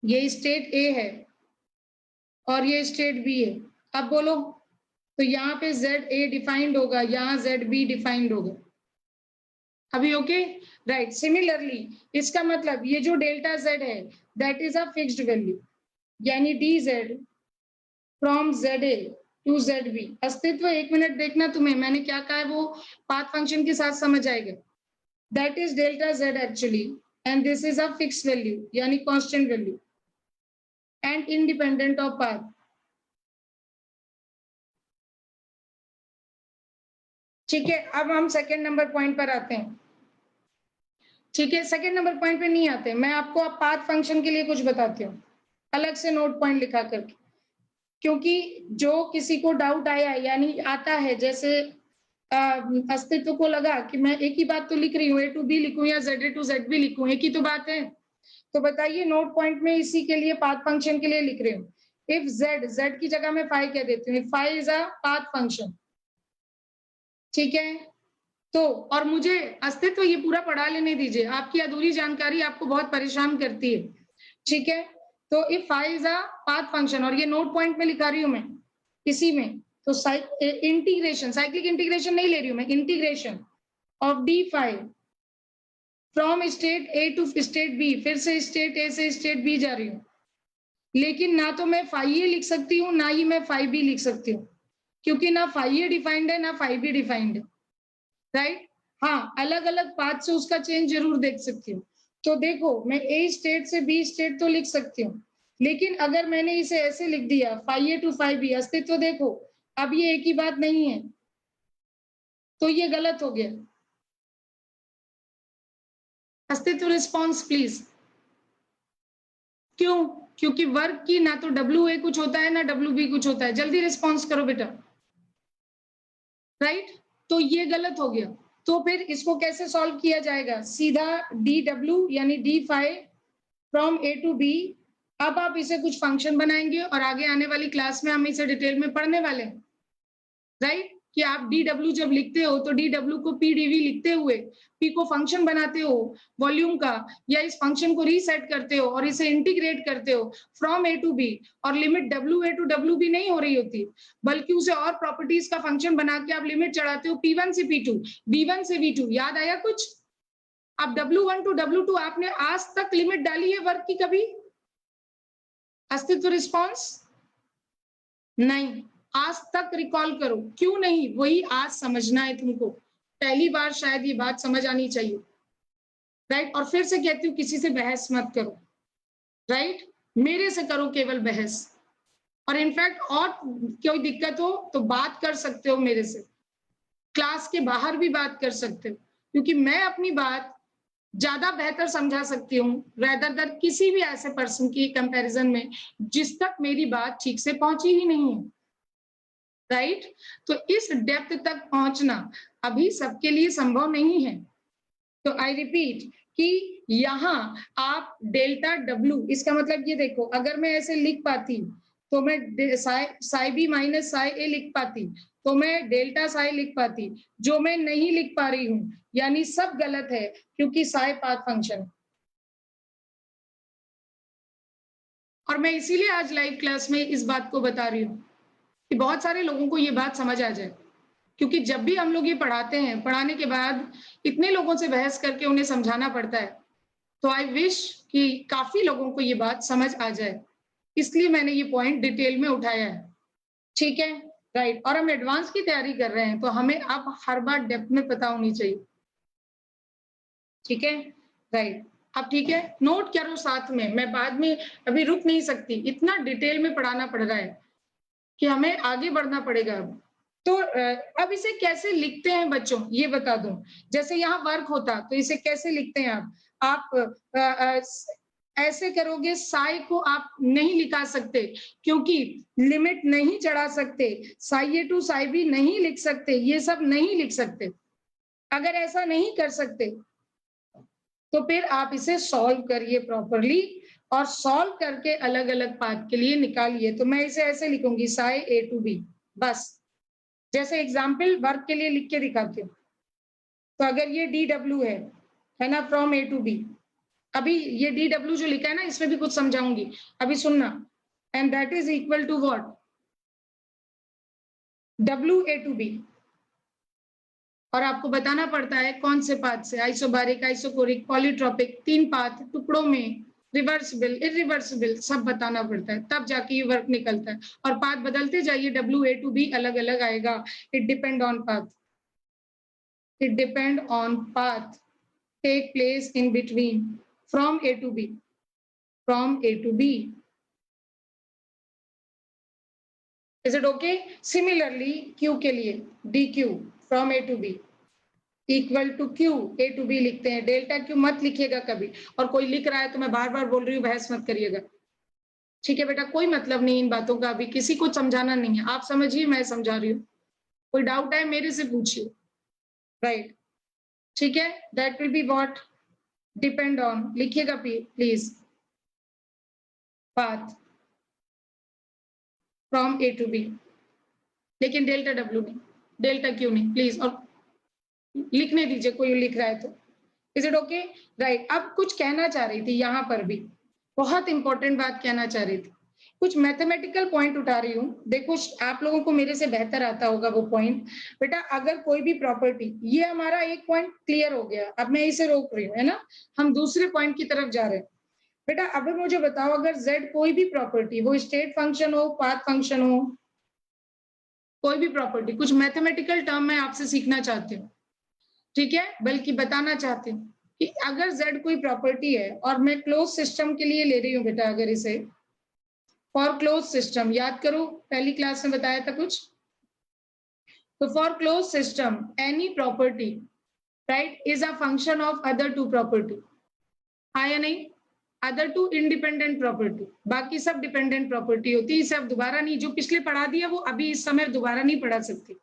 ये स्टेट A है और ये स्टेट B है। अब बोलो, तो यहाँ पे ZA डिफाइंड होगा, यहाँ ZB डिफाइंड होगा। अभी ओके, राइट। सिमिलरली इसका मतलब ये जो डेल्टा Z है that is a fixed value, यानी dz from ZA to ZB। अस्तित्व, एक मिनट देखना तुम्हें मैंने क्या कहा है वो पाथ फंक्शन के साथ समझ आएगा। That is delta Z actually, and this is a fixed value यानी constant value and independent of path. ठीक है, अब हम सेकेंड नंबर पॉइंट पर आते हैं। ठीक है, सेकेंड नंबर पॉइंट पे नहीं आते, मैं आपको अब पाथ फंक्शन के लिए कुछ बताती हूँ अलग से नोट पॉइंट लिखा करके, क्योंकि जो किसी को डाउट आया यानी आता है, जैसे अस्तित्व को लगा कि मैं एक ही बात तो लिख रही हूँ, A टू B लिखूं या ZA टू ZB लिखूं, एक ही तो बात है। तो बताइए नोट पॉइंट में इसी के लिए पाथ फंक्शन के लिए लिख रही हूँ, इफ Z की जगह मैं फाई कह देती हूँ, phi is a path function, ठीक है। तो और मुझे अस्तित्व ये पूरा पढ़ा लेने दीजिए, आपकी अधूरी जानकारी आपको बहुत परेशान करती है, ठीक है। तो if phi is a path function, और ये नोट पॉइंट में लिखा रही हूं मैं इसी में, तो इंटीग्रेशन, साइक्लिक इंटीग्रेशन नहीं ले रही हूं मैं, integration of D phi from state A to state B, फिर से स्टेट A से स्टेट B जा रही हूँ, लेकिन ना तो मैं फाई ए लिख सकती हूँ ना ही मैं फाई B लिख सकती हूँ, क्योंकि ना फाई ए डिफाइंड है ना फाई B डिफाइंड है, राइट। हाँ, अलग अलग पाथ से उसका चेंज जरूर देख सकती हूँ। तो देखो मैं A स्टेट से B स्टेट तो लिख सकती हूँ, लेकिन अगर मैंने इसे ऐसे लिख दिया phi A to phi B, अस्तित्व देखो अब ये एक ही बात नहीं है, तो ये गलत हो गया। अस्तित्व रिस्पॉन्स प्लीज। क्यों? क्योंकि वर्क की ना तो WA कुछ होता है ना WB कुछ होता है, जल्दी रिस्पॉन्स करो बेटा, राइट। तो ये गलत हो गया, तो फिर इसको कैसे सॉल्व किया जाएगा? सीधा DW यानी D phi from A to B। अब आप इसे कुछ फंक्शन बनाएंगे और आगे आने वाली क्लास में हम इसे डिटेल में पढ़ने वाले हैं, राइट। कि आप DW जब लिखते हो तो DW को PDV लिखते हुए P को फंक्शन बनाते हो वॉल्यूम का, या इस फंक्शन को रीसेट करते हो और इसे इंटीग्रेट करते हो फ्रॉम A टू B, और लिमिट WA टू WB नहीं हो रही होती, बल्कि उसे और प्रॉपर्टीज का फंक्शन बना के आप लिमिट चढ़ाते हो P1 से P2, V1 से V2। याद आया कुछ? अब W1 टू W2 आपने आज तक लिमिट डाली है वर्क की कभी? अस्तित्व रिस्पॉन्स नहीं, आज तक रिकॉल करो, क्यों नहीं? वही आज समझना है तुमको, पहली बार शायद ये बात समझ आनी चाहिए, राइट? और फिर से कहती हूँ किसी से बहस मत करो, राइट? मेरे से करो केवल बहस, और इनफैक्ट और कोई दिक्कत हो तो बात कर सकते हो मेरे से, क्लास के बाहर भी बात कर सकते हो, क्योंकि मैं अपनी बात ज्यादा बेहतर समझा सकती हूँ रेदर देन किसी भी ऐसे पर्सन की कंपैरिजन में जिस तक मेरी बात ठीक से पहुंची ही नहीं है, राइट? तो इस डेप्थ तक पहुंचना अभी सबके लिए संभव नहीं है। तो आई रिपीट कि यहाँ आप डेल्टा डब्ल्यू, इसका मतलब ये देखो, अगर मैं ऐसे लिख पाती तो मैं साई बी माइनस साई ए लिख पाती, तो मैं डेल्टा साई लिख पाती, जो मैं नहीं लिख पा रही हूँ, यानी सब गलत है क्योंकि साई पाथ फंक्शन। और मैं इसीलिए आज लाइव क्लास में इस बात को बता रही हूँ कि बहुत सारे लोगों को ये बात समझ आ जाए, क्योंकि जब भी हम लोग ये पढ़ाते हैं, पढ़ाने के बाद इतने लोगों से बहस करके उन्हें समझाना पड़ता है, तो आई विश कि काफी लोगों को ये बात समझ आ जाए, इसलिए मैंने ये पॉइंट डिटेल में उठाया है, ठीक है, राइट? और हम एडवांस की तैयारी कर रहे हैं तो हमें अब हर बार डेप्थ में पता होनी चाहिए, ठीक है, राइट? अब ठीक है, नोट करो साथ में, मैं बाद में अभी रुक नहीं सकती, इतना डिटेल में पढ़ाना पड़ रहा है कि हमें आगे बढ़ना पड़ेगा अब। तो अब इसे कैसे लिखते हैं बच्चों, ये बता दूं। जैसे यहाँ वर्क होता तो इसे कैसे लिखते हैं आप ऐसे करोगे, साई को आप नहीं लिखा सकते क्योंकि लिमिट नहीं चढ़ा सकते, साई ए टू साई बी नहीं लिख सकते, ये सब नहीं लिख सकते। अगर ऐसा नहीं कर सकते तो फिर आप इसे सॉल्व करिए प्रॉपरली, और सॉल्व करके अलग अलग पाथ के लिए निकालिए। तो मैं इसे ऐसे लिखूंगी, साई ए टू बी, बस। जैसे एग्जाम्पल वर्क के लिए लिख के दिखाती हूँ, तो अगर ये डी डब्ल्यू है ना, फ्रॉम ए टू बी, अभी ये डी डब्ल्यू जो लिखा है ना, इसमें भी कुछ समझाऊंगी, अभी सुनना। And that is equal to what? W A to B. और आपको बताना पड़ता है कौन से पाथ से, आइसोबारिक, आइसोकोरिक, पॉलीट्रॉपिक, 3 पाथ, टुकड़ों में, रिवर्सिबल, इरिवर्सिबल, सब बताना पड़ता है, तब जाके ये वर्क निकलता है। और पाथ बदलते जाइए, डब्ल्यू ए टू बी अलग अलग आएगा, it depend on path, it depend on path take place in between from A to B, from A to B. Is it okay? Similarly, Q के लिए DQ from A to B equal to Q, A to B लिखते हैं, delta Q मत लिखिएगा कभी, और कोई लिख रहा है तो मैं बार बार बोल रही हूँ, बहस मत करिएगा, ठीक है बेटा? कोई मतलब नहीं इन बातों का, अभी किसी को समझाना नहीं है, आप समझिए, मैं समझा रही हूँ, कोई डाउट है मेरे से पूछिए, राइट? ठीक है, that will be what? Depend on, लिखिएगा please, path from A to B, लेकिन डेल्टा डब्ल्यू नहीं, डेल्टा क्यू नहीं, प्लीज। और लिखने दीजिए, कोई लिख रहा है तो। Is it okay? राइट। अब कुछ कहना चाह रही थी, यहाँ पर भी बहुत इंपॉर्टेंट बात कहना चाह रही थी, कुछ मैथमेटिकल पॉइंट उठा रही हूँ। देखो, आप लोगों को मेरे से बेहतर आता होगा वो पॉइंट। बेटा, अगर कोई भी प्रॉपर्टी, ये हमारा एक पॉइंट क्लियर हो गया, अब मैं इसे रोक रही हूँ, है ना, हम दूसरे पॉइंट की तरफ जा रहे हैं। बेटा, अब मुझे बताओ, अगर z कोई भी प्रॉपर्टी, वो स्टेट फंक्शन हो, पाथ फंक्शन हो, कोई भी प्रॉपर्टी, कुछ मैथमेटिकल टर्म मैं आपसे सीखना चाहती हूँ, ठीक है, बल्कि बताना चाहती हूँ कि अगर z कोई प्रॉपर्टी है और मैं क्लोज सिस्टम के लिए ले रही हूँ बेटा, अगर इसे फॉर क्लोज सिस्टम, याद करो पहली क्लास में बताया था कुछ, तो for close system any property, right, is a function of other two property, हाँ या नहीं? अदर टू इंडिपेंडेंट प्रॉपर्टी, बाकी सब डिपेंडेंट प्रॉपर्टी होती है। इसे अब दोबारा नहीं, जो पिछले पढ़ा दिया वो अभी इस समय दोबारा नहीं पढ़ा सकती,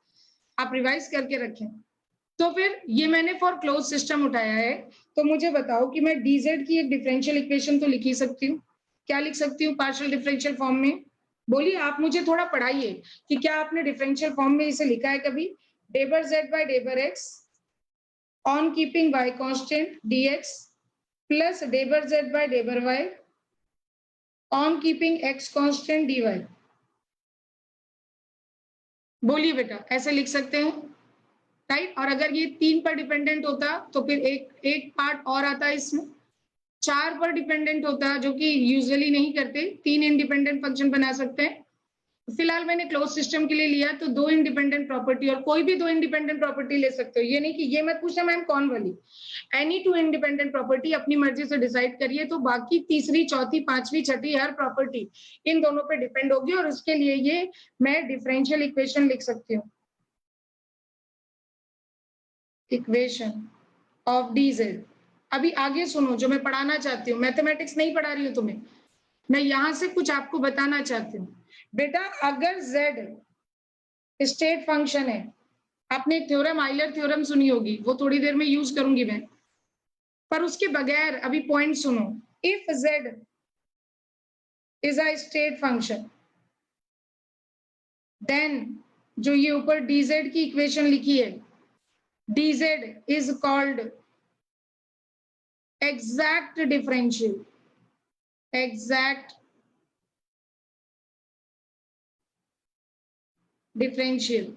आप रिवाइज करके रखें। तो फिर ये मैंने फॉर क्लोज सिस्टम उठाया है, तो मुझे बताओ कि मैं dz की एक डिफरेंशियल इक्वेशन तो लिख ही सकती हूँ। क्या लिख सकती हूँ पार्शियल डिफरेंशियल फॉर्म में? बोलिए, आप मुझे थोड़ा पढ़ाइए कि क्या आपने डिफरेंशियल फॉर्म में इसे लिखा है कभी? डेबर z बाय डेबर x on keeping y constant dx plus डेबर z बाय डेबर y on keeping x constant dy। बोलिए बेटा, ऐसे लिख सकते हैं? राइट। और अगर ये 3 पर डिपेंडेंट होता तो फिर एक पार्ट और आता इसमें। 4 पर डिपेंडेंट होता, जो कि यूजुअली नहीं करते, 3 इंडिपेंडेंट फंक्शन बना सकते हैं। फिलहाल मैंने क्लोज सिस्टम के लिए लिया तो 2 इंडिपेंडेंट प्रॉपर्टी, और कोई भी 2 इंडिपेंडेंट प्रॉपर्टी ले सकते हो। ये नहीं कि ये मत पूछना मैम कौन वाली, एनी 2 इंडिपेंडेंट प्रॉपर्टी अपनी मर्जी से डिसाइड करिए। तो बाकी तीसरी, चौथी, पांचवी, छठी हर प्रॉपर्टी इन दोनों पे डिपेंड होगी, और उसके लिए ये मैं डिफरेंशियल इक्वेशन लिख सकती हूँ। Equation of DZ. अभी आगे सुनो जो मैं पढ़ाना चाहती हूँ, मैथमेटिक्स नहीं पढ़ा रही हूँ तुम्हें, मैं यहां से कुछ आपको बताना चाहती हूँ। बेटा अगर z स्टेट फंक्शन है, आपने थ्योरम आइलर थ्योरम सुनी होगी, वो थोड़ी देर में यूज करूंगी मैं, पर उसके बगैर अभी पॉइंट सुनो। If z is a state function, then जो ये ऊपर dz की इक्वेशन लिखी है, dz is called exact differential. Exact differential,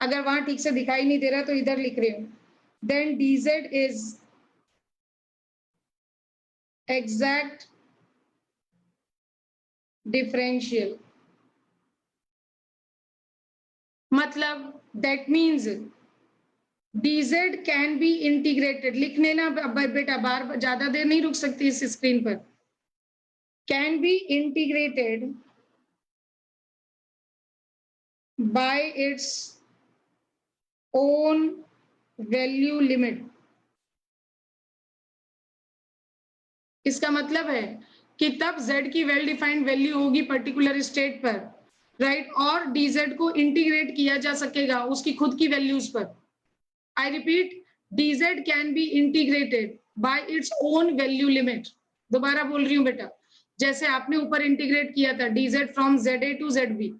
अगर वहां ठीक से दिखाई नहीं दे रहा तो इधर लिख रही हूं। Then dz is exact differential. मतलब that means dz can be integrated. लिख लेना बेटा, बार ज्यादा देर नहीं रुक सकती इस स्क्रीन पर। Can be integrated by its own value limit। इसका मतलब है कि तब z की वेल डिफाइंड वैल्यू होगी पर्टिकुलर स्टेट पर, राइट, और dz को इंटीग्रेट किया जा सकेगा उसकी खुद की वैल्यूज पर। I repeat, dz can be integrated bye its own value limit. दोबारा बोल रही हूं बेटा, जैसे आपने ऊपर इंटीग्रेट किया था dz from za to zb,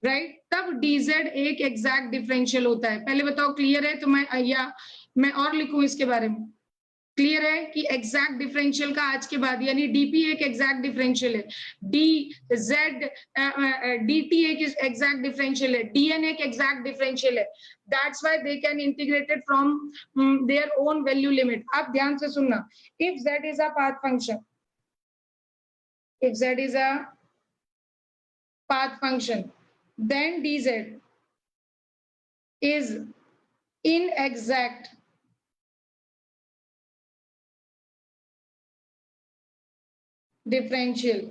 right, तब dz एक एग्जैक्ट डिफरेंशियल होता है। पहले बताओ क्लियर है? तो मैं और लिखूं इसके बारे में। क्लियर है कि एग्जैक्ट डिफरेंशियल का आज के बाद, यानी डीपी एक एग्जैक्ट डिफरेंशियल है, डीटी एक एग्जैक्ट डिफरेंशियल है, डीएन एक एग्जैक्ट डिफरेंशियल है। That's why they can integrated from their own value limit. अब ध्यान से सुनना, if z is a path function, if z is a path function, then dz is inexact differential।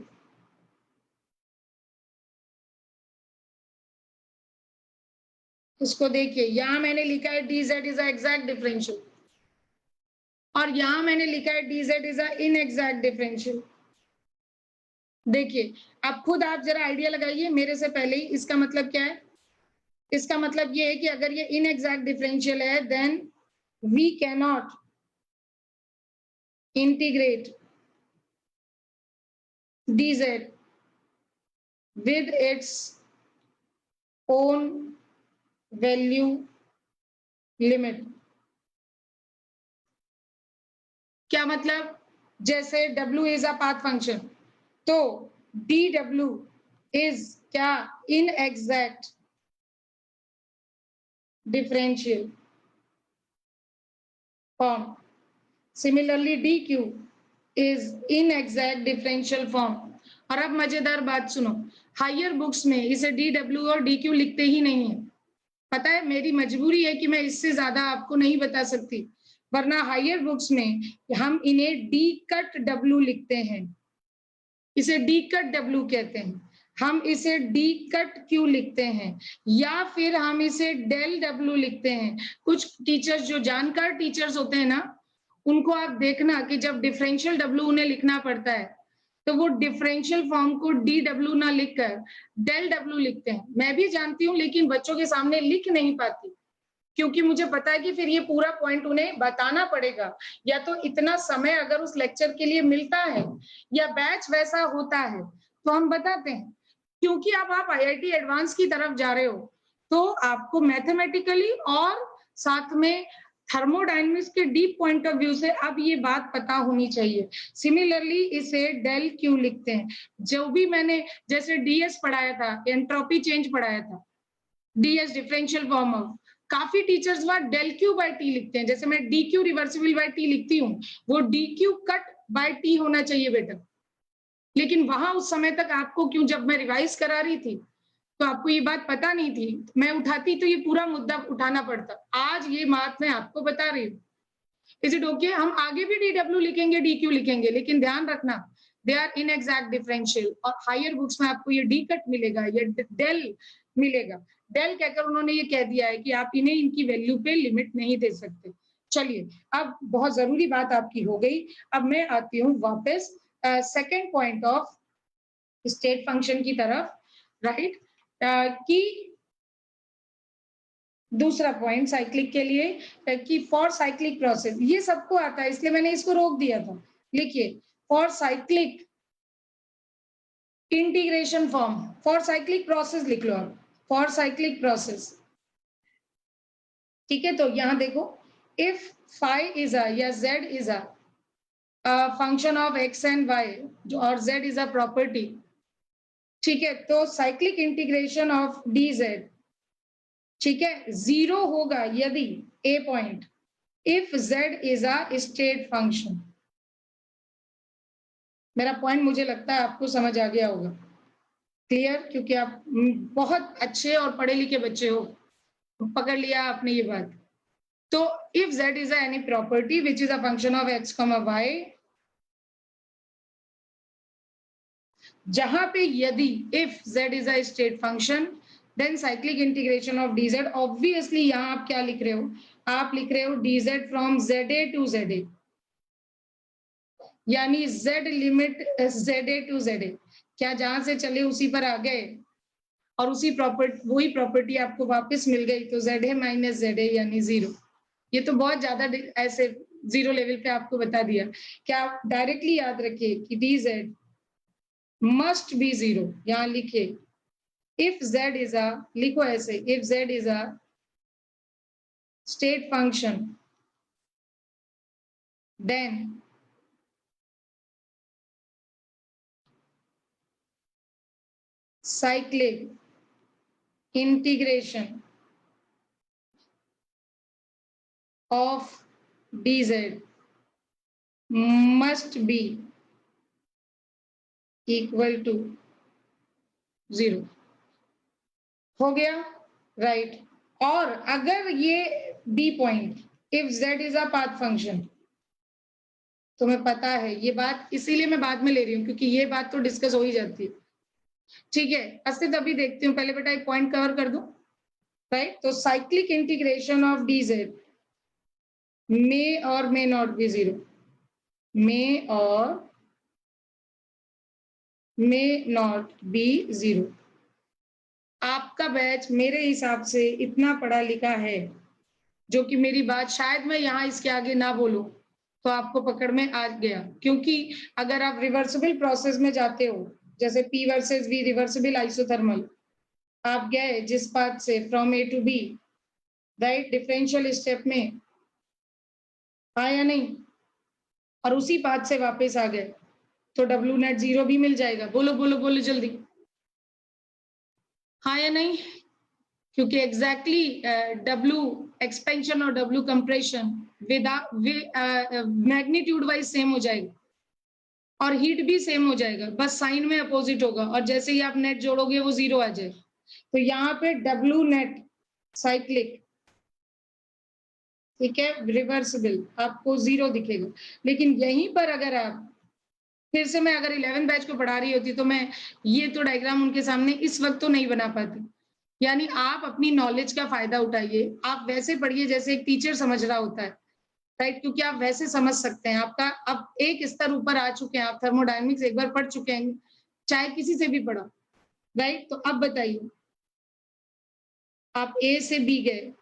इसको देखिए, यहां मैंने लिखा है dz is a exact differential, और यहां मैंने लिखा है dz is a inexact differential। देखिए, अब खुद आप जरा आइडिया लगाइए मेरे से पहले ही। इसका मतलब क्या है? इसका मतलब ये है कि अगर ये इनएग्जैक्ट डिफरेंशियल है, then we cannot integrate dz with its own value limit। क्या मतलब? जैसे w is a path function, तो dw इज क्या? Inexact differential form. Similarly dq is inexact differential form. और अब मजेदार बात सुनो, हायर बुक्स में इसे dw और dq लिखते ही नहीं है। पता है, मेरी मजबूरी है कि मैं इससे ज्यादा आपको नहीं बता सकती, वरना हायर बुक्स में हम इन्हें डी कट डब्ल्यू लिखते हैं। इसे डी कट डब्ल्यू कहते हैं, हम इसे डी कट क्यू लिखते हैं, या फिर हम इसे डेल डब्ल्यू लिखते हैं। कुछ टीचर्स जो जानकार टीचर्स होते हैं ना, उनको आप देखना कि जब डिफरेंशियल डब्ल्यू उन्हें लिखना पड़ता है तो वो डिफरेंशियल फॉर्म को डी डब्ल्यू ना लिखकर डेल डब्ल्यू लिखते हैं। मैं भी जानती हूँ, लेकिन बच्चों के सामने लिख नहीं पाती, क्योंकि मुझे पता है कि फिर ये पूरा पॉइंट उन्हें बताना पड़ेगा। या तो इतना समय अगर उस लेक्चर के लिए मिलता है या बैच वैसा होता है तो हम बताते हैं, क्योंकि अब आप आईआईटी एडवांस की तरफ जा रहे हो तो आपको मैथमेटिकली और साथ में थर्मोडायनेमिक्स के डीप पॉइंट ऑफ व्यू से अब ये बात पता होनी चाहिए। सिमिलरली इसे डेल क्यू लिखते हैं। जो भी मैंने जैसे डीएस पढ़ाया था, एंट्रोपी चेंज पढ़ाया था, डीएस डिफरेंशियल फॉर्म ऑफ, काफी टीचर्स वहां डेल क्यू बाय टी लिखते हैं, जैसे मैं D Q reversible by T लिखती हूँ, वो D Q cut by T होना चाहिए बेटा। लेकिन वहां उस समय तक आपको क्यों, जब मैं रिवाइज करा रही थी तो आपको ये बात पता नहीं थी, मैं उठाती तो ये पूरा मुद्दा उठाना पड़ता। आज ये बात मैं आपको बता रही हूँ। Is it okay? हम आगे भी डी डब्ल्यू लिखेंगे, डी क्यू लिखेंगे, लेकिन ध्यान रखना दे आर इनएग्जैक्ट डिफरेंशियल, और हायर बुक्स में आपको ये डी कट मिलेगा या डेल मिलेगा। डेल कहकर उन्होंने ये कह दिया है कि आप इन्हें इनकी वैल्यू पे लिमिट नहीं दे सकते। चलिए, अब बहुत जरूरी बात आपकी हो गई। अब मैं आती हूँ वापस second point of state function की तरफ, राइट? कि दूसरा पॉइंट साइक्लिक के लिए कि फॉर साइक्लिक प्रोसेस, ये सबको आता है इसलिए मैंने इसको रोक दिया था। लिखिए for cyclic integration form, for cyclic process लिख लो आप, फॉर साइक्लिक प्रोसेस। ठीक है, तो यहां देखो, इफ फाई इज अ या Z is a function of X and Y और जेड इज अ प्रॉपर्टी, ठीक है, तो cyclic integration of D Z, ठीक है, 0 होगा यदि a point if Z is a state function. मेरा पॉइंट मुझे लगता है आपको समझ आ गया होगा, क्लियर? क्योंकि आप बहुत अच्छे और पढ़े लिखे बच्चे हो, पकड़ लिया आपने ये बात। तो if z is a any property which is a function of x, y, जहां पे यदि if z is a state function then cyclic integration of dz, obviously यहां आप क्या लिख रहे हो? आप लिख रहे हो dz from za to za, यानी z limit za to za, क्या जहां से चले उसी पर आ गए और उसी प्रॉपर्टी, वही प्रॉपर्टी आपको वापस मिल गई, तो za माइनस za यानी 0। ये तो बहुत ज्यादा ऐसे 0 लेवल पे आपको बता दिया। क्या आप डायरेक्टली याद रखिए कि dz मस्ट बी 0, यहां लिखिए इफ z इज अ, लिखो ऐसे, if z is a state function then cyclic integration of dz must be equal to 0। हो गया, राइट? और अगर ये B point if z is a path function, तुम्हें पता है ये बात, इसीलिए मैं बाद में ले रही हूँ क्योंकि ये बात तो डिस्कस हो ही जाती है। ठीक है, अस्तित अभी देखती हूँ, पहले बेटा एक पॉइंट कवर कर दूं, राइट? तो साइक्लिक इंटीग्रेशन ऑफ dz मे और मे नॉट बी 0, मे और मे नॉट बी 0। आपका बैच मेरे हिसाब से इतना पढ़ा लिखा है जो कि मेरी बात शायद मैं यहाँ इसके आगे ना बोलूं तो आपको पकड़ में आ गया, क्योंकि अगर आप रिवर्सिबल प्रोसेस में जाते हो, जैसे P versus V reversible isothermal, आप गए जिस पाथ से from A to B, right, differential step में, हाँ या नहीं, और उसी पाथ से वापस आ गए, तो डब्ल्यू नेट 0 भी मिल जाएगा। बोलो बोलो बोलो जल्दी, हाँ या नहीं? क्योंकि एग्जैक्टली डब्ल्यू एक्सपेंशन और W compression magnitude wise same हो जाएगा और हीट भी सेम हो जाएगा, बस साइन में अपोजिट होगा, और जैसे ही आप नेट जोड़ोगे वो 0 आ जाए। तो यहाँ पे डब्ल्यू नेट साइक्लिक, ठीक है, रिवर्सिबल आपको 0 दिखेगा। लेकिन यहीं पर अगर आप फिर से, मैं अगर 11 बैच को पढ़ा रही होती तो मैं ये तो डायग्राम उनके सामने इस वक्त तो नहीं बना पाती। यानी आप अपनी नॉलेज का फायदा उठाइए, आप वैसे पढ़िए जैसे एक टीचर समझ रहा होता है, राइट? क्योंकि आप वैसे समझ सकते हैं, आपका अब एक स्तर ऊपर आ चुके हैं, आप थर्मोडायनेमिक्स एक बार पढ़ चुके हैं, चाहे किसी से भी पढ़ा, राइट? तो अब बताइए, आप ए से बी गए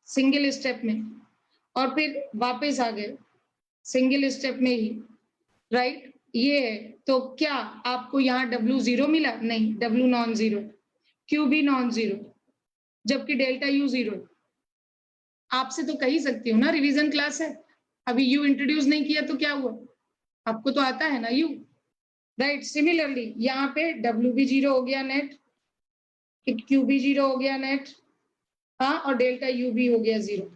सिंगल स्टेप में और फिर वापस आ गए सिंगल स्टेप में ही, राइट? ये है, तो क्या आपको यहाँ डब्ल्यू 0 मिला? नहीं, डब्ल्यू नॉन 0, क्यू भी नॉन 0, जबकि डेल्टा यू 0। आपसे तो कह ही सकती हूँ ना, रिवीजन क्लास है, अभी यू इंट्रोड्यूस नहीं किया तो क्या हुआ? आपको तो आता है ना यू, राइट? सिमिलरली यहाँ पे डब्ल्यू भी 0 हो गया नेट, क्यू भी 0 हो गया नेट, हाँ, और डेल्टा यू भी हो गया 0।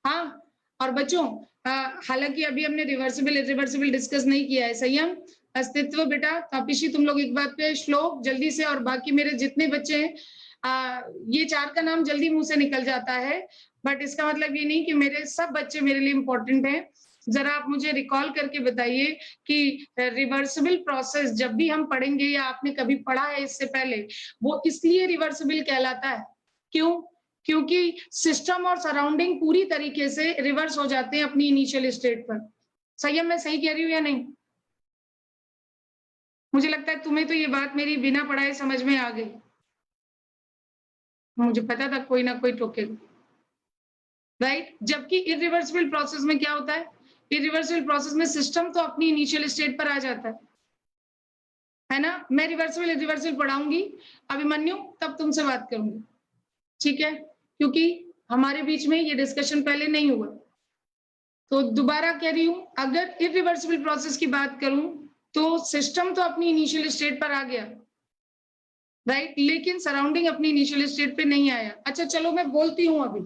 हाँ, और बच्चों हालांकि अभी हमने रिवर्सिबल इरिवर्सिबल डिस्कस नहीं किया है। संयम, अस्तित्व बेटा, तापिशी तुम लोग एक बात पे श्लोक जल्दी से, और बाकी मेरे जितने बच्चे हैं ये 4 का नाम जल्दी मुंह से निकल जाता है, बट इसका मतलब ये नहीं कि मेरे सब बच्चे मेरे लिए इम्पोर्टेंट हैं। जरा आप मुझे रिकॉल करके बताइए कि रिवर्सिबल प्रोसेस जब भी हम पढ़ेंगे या आपने कभी पढ़ा है इससे पहले, वो इसलिए रिवर्सिबल कहलाता है। क्यों? क्योंकि सिस्टम और सराउंडिंग पूरी तरीके से रिवर्स हो जाते हैं अपनी इनिशियल स्टेट पर। संयम, मैं सही कह रही हूँ या नहीं? मुझे लगता है तुम्हें तो ये बात मेरी बिना पढ़ाए समझ में आ गई। मुझे पता था कोई ना कोई टोकेगा, राइट? जबकि इरिवर्सिबल प्रोसेस में क्या होता है? इरिवर्सिबल प्रोसेस में सिस्टम तो अपनी इनिशियल स्टेट पर आ जाता है ना? मैं रिवर्सिबल इरिवर्सिबल पढ़ाऊंगी अभिमन्यु, तब तुमसे बात करूंगी, ठीक है? क्योंकि हमारे बीच में ये डिस्कशन पहले नहीं हुआ। तो दोबारा कह रही हूं, अगर इरिवर्सिबल प्रोसेस की बात करूं तो सिस्टम तो अपनी इनिशियल स्टेट पर आ गया, राइट? लेकिन सराउंडिंग अपनी इनिशियल स्टेट पे नहीं आया। अच्छा चलो मैं बोलती हूं अभी,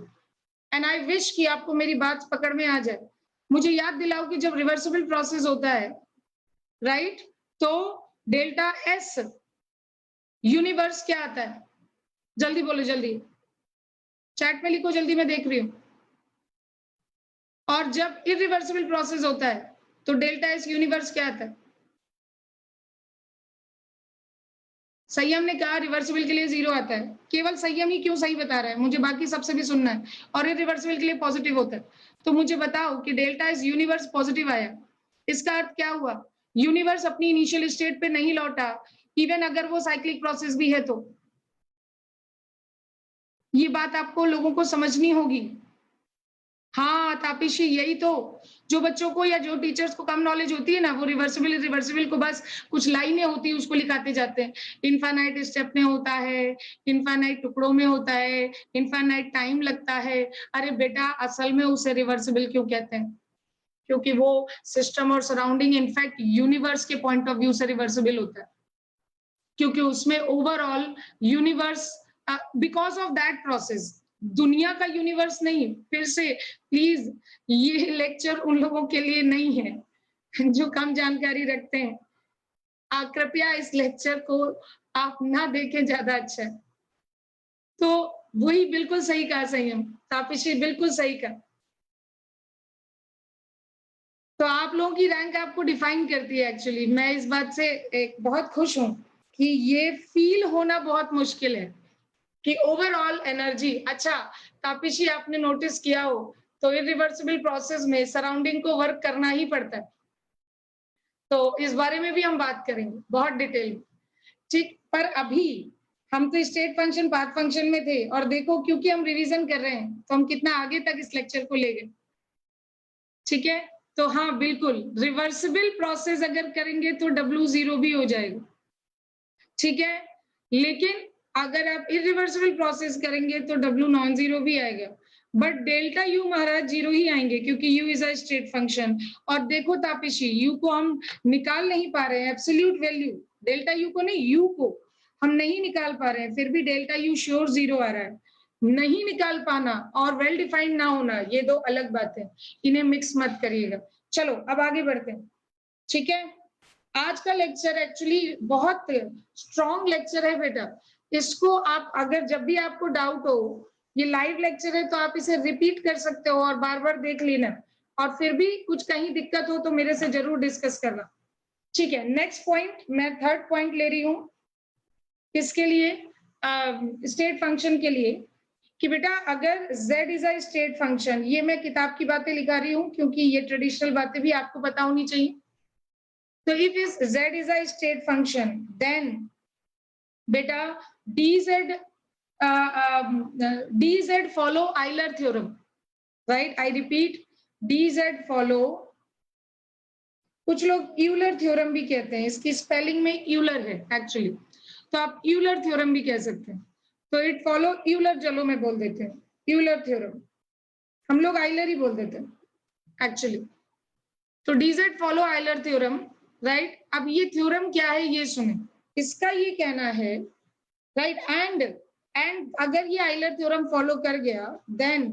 एंड आई विश कि आपको मेरी बात पकड़ में आ जाए। मुझे याद दिलाओ कि जब रिवर्सिबल प्रोसेस होता है, राइट, तो डेल्टा एस यूनिवर्स क्या आता है? जल्दी बोलो, जल्दी चैट में लिखो, जल्दी मैं देख रही हूं। और जब इरिवर्सिबल प्रोसेस होता है तो डेल्टा एस यूनिवर्स क्या आता है? संयम ने कहा रिवर्सिबल के लिए 0 आता है। केवल संयम ही क्यों सही बता रहा है? मुझे बाकी सबसे भी सुनना है। और इरिवर्सिबल के लिए पॉजिटिव होता है। तो मुझे बताओ कि डेल्टा एस यूनिवर्स पॉजिटिव आया, इसका अर्थ क्या हुआ? यूनिवर्स अपनी इनिशियल स्टेट पे नहीं लौटा, इवन अगर वो साइक्लिक प्रोसेस भी है तो। ये बात आपको लोगों को समझनी होगी। हाँ तापिशी, यही तो, जो बच्चों को या जो टीचर्स को कम नॉलेज होती है ना, वो रिवर्सिबल रिवर्सिबल को बस कुछ लाइनें होती है उसको लिखाते जाते हैं। इनफाइनाइट स्टेप में होता है, इनफाइनाइट टुकड़ों में होता है, इनफाइनाइट टाइम लगता है। अरे बेटा, असल में उसे रिवर्सिबल क्यों कहते हैं? क्योंकि वो सिस्टम और सराउंडिंग, इनफैक्ट यूनिवर्स के पॉइंट ऑफ व्यू से रिवर्सिबल होता है, क्योंकि उसमें overall universe, because of that process, दुनिया का यूनिवर्स नहीं। फिर से प्लीज, ये लेक्चर उन लोगों के लिए नहीं है जो कम जानकारी रखते हैं। कृपया इस लेक्चर को आप ना देखें, ज्यादा अच्छा है। तो वही बिल्कुल सही कहा संयम, तापिशी बिल्कुल सही कहा। तो आप लोगों की रैंक आपको डिफाइन करती है। एक्चुअली मैं इस बात से एक बहुत खुश हूं कि ये फील होना बहुत मुश्किल है कि ओवरऑल एनर्जी। अच्छा तापिशी, आपने नोटिस किया हो तो इरिवर्सिबल प्रोसेस में सराउंडिंग को वर्क करना ही पड़ता है। तो इस बारे में भी हम बात करेंगे बहुत डिटेल में, ठीक? पर अभी हम तो स्टेट फंक्शन पाथ फंक्शन में थे, और देखो क्योंकि हम रिवीजन कर रहे हैं तो हम कितना आगे तक इस लेक्चर को ले गए, ठीक है? तो हाँ बिल्कुल, रिवर्सिबल प्रोसेस अगर करेंगे तो W0 भी हो जाएगा, ठीक है? लेकिन अगर आप इरिवर्सिबल प्रोसेस करेंगे तो W नॉन जीरो भी आएगा, बट डेल्टा यू महाराज जीरो ही आएंगे, क्योंकि U is a state function. और देखो तापिशी, यू को हम निकाल नहीं पा रहे हैं, एब्सोल्यूट वैल्यू डेल्टा यू को नहीं, यू को हम नहीं निकाल पा रहे हैं, फिर भी डेल्टा यू श्योर 0 आ रहा है। नहीं निकाल पाना और वेल डिफाइंड ना होना, ये दो अलग बात है, इन्हें मिक्स मत करिएगा। चलो अब आगे बढ़ते हैं, ठीक है? आज का लेक्चर एक्चुअली बहुत स्ट्रॉन्ग लेक्चर है बेटा। इसको आप अगर जब भी आपको डाउट हो, ये लाइव लेक्चर है तो आप इसे रिपीट कर सकते हो और बार बार देख लेना, और फिर भी कुछ कहीं दिक्कत हो तो मेरे से जरूर डिस्कस करना, ठीक है? नेक्स्ट पॉइंट, मैं थर्ड पॉइंट ले रही हूँ किसके लिए? स्टेट फंक्शन के लिए, कि बेटा अगर z is a state function, ये मैं किताब की बातें लिखा रही हूँ क्योंकि ये ट्रेडिशनल बातें भी आपको पता होनी चाहिए। So if z is a state function, then beta dz follow Euler theorem, right? I repeat, dz follow, कुछ लोग यूलर थ्योरम भी कहते हैं, इसकी स्पेलिंग में यूलर है एक्चुअली, तो आप यूलर थ्योरम भी कह सकते हैं। तो इट फॉलो यूलर, चलो मैं बोल देते हैं यूलर थ्योरम, हम लोग आइलर ही बोल देते हैं एक्चुअली। तो DZ follow Euler theorem, right? अब ये थ्योरम क्या है ये सुने। इसका ये कहना है, राइट, एंड एंड अगर ये आइलर थ्योरम फॉलो कर गया then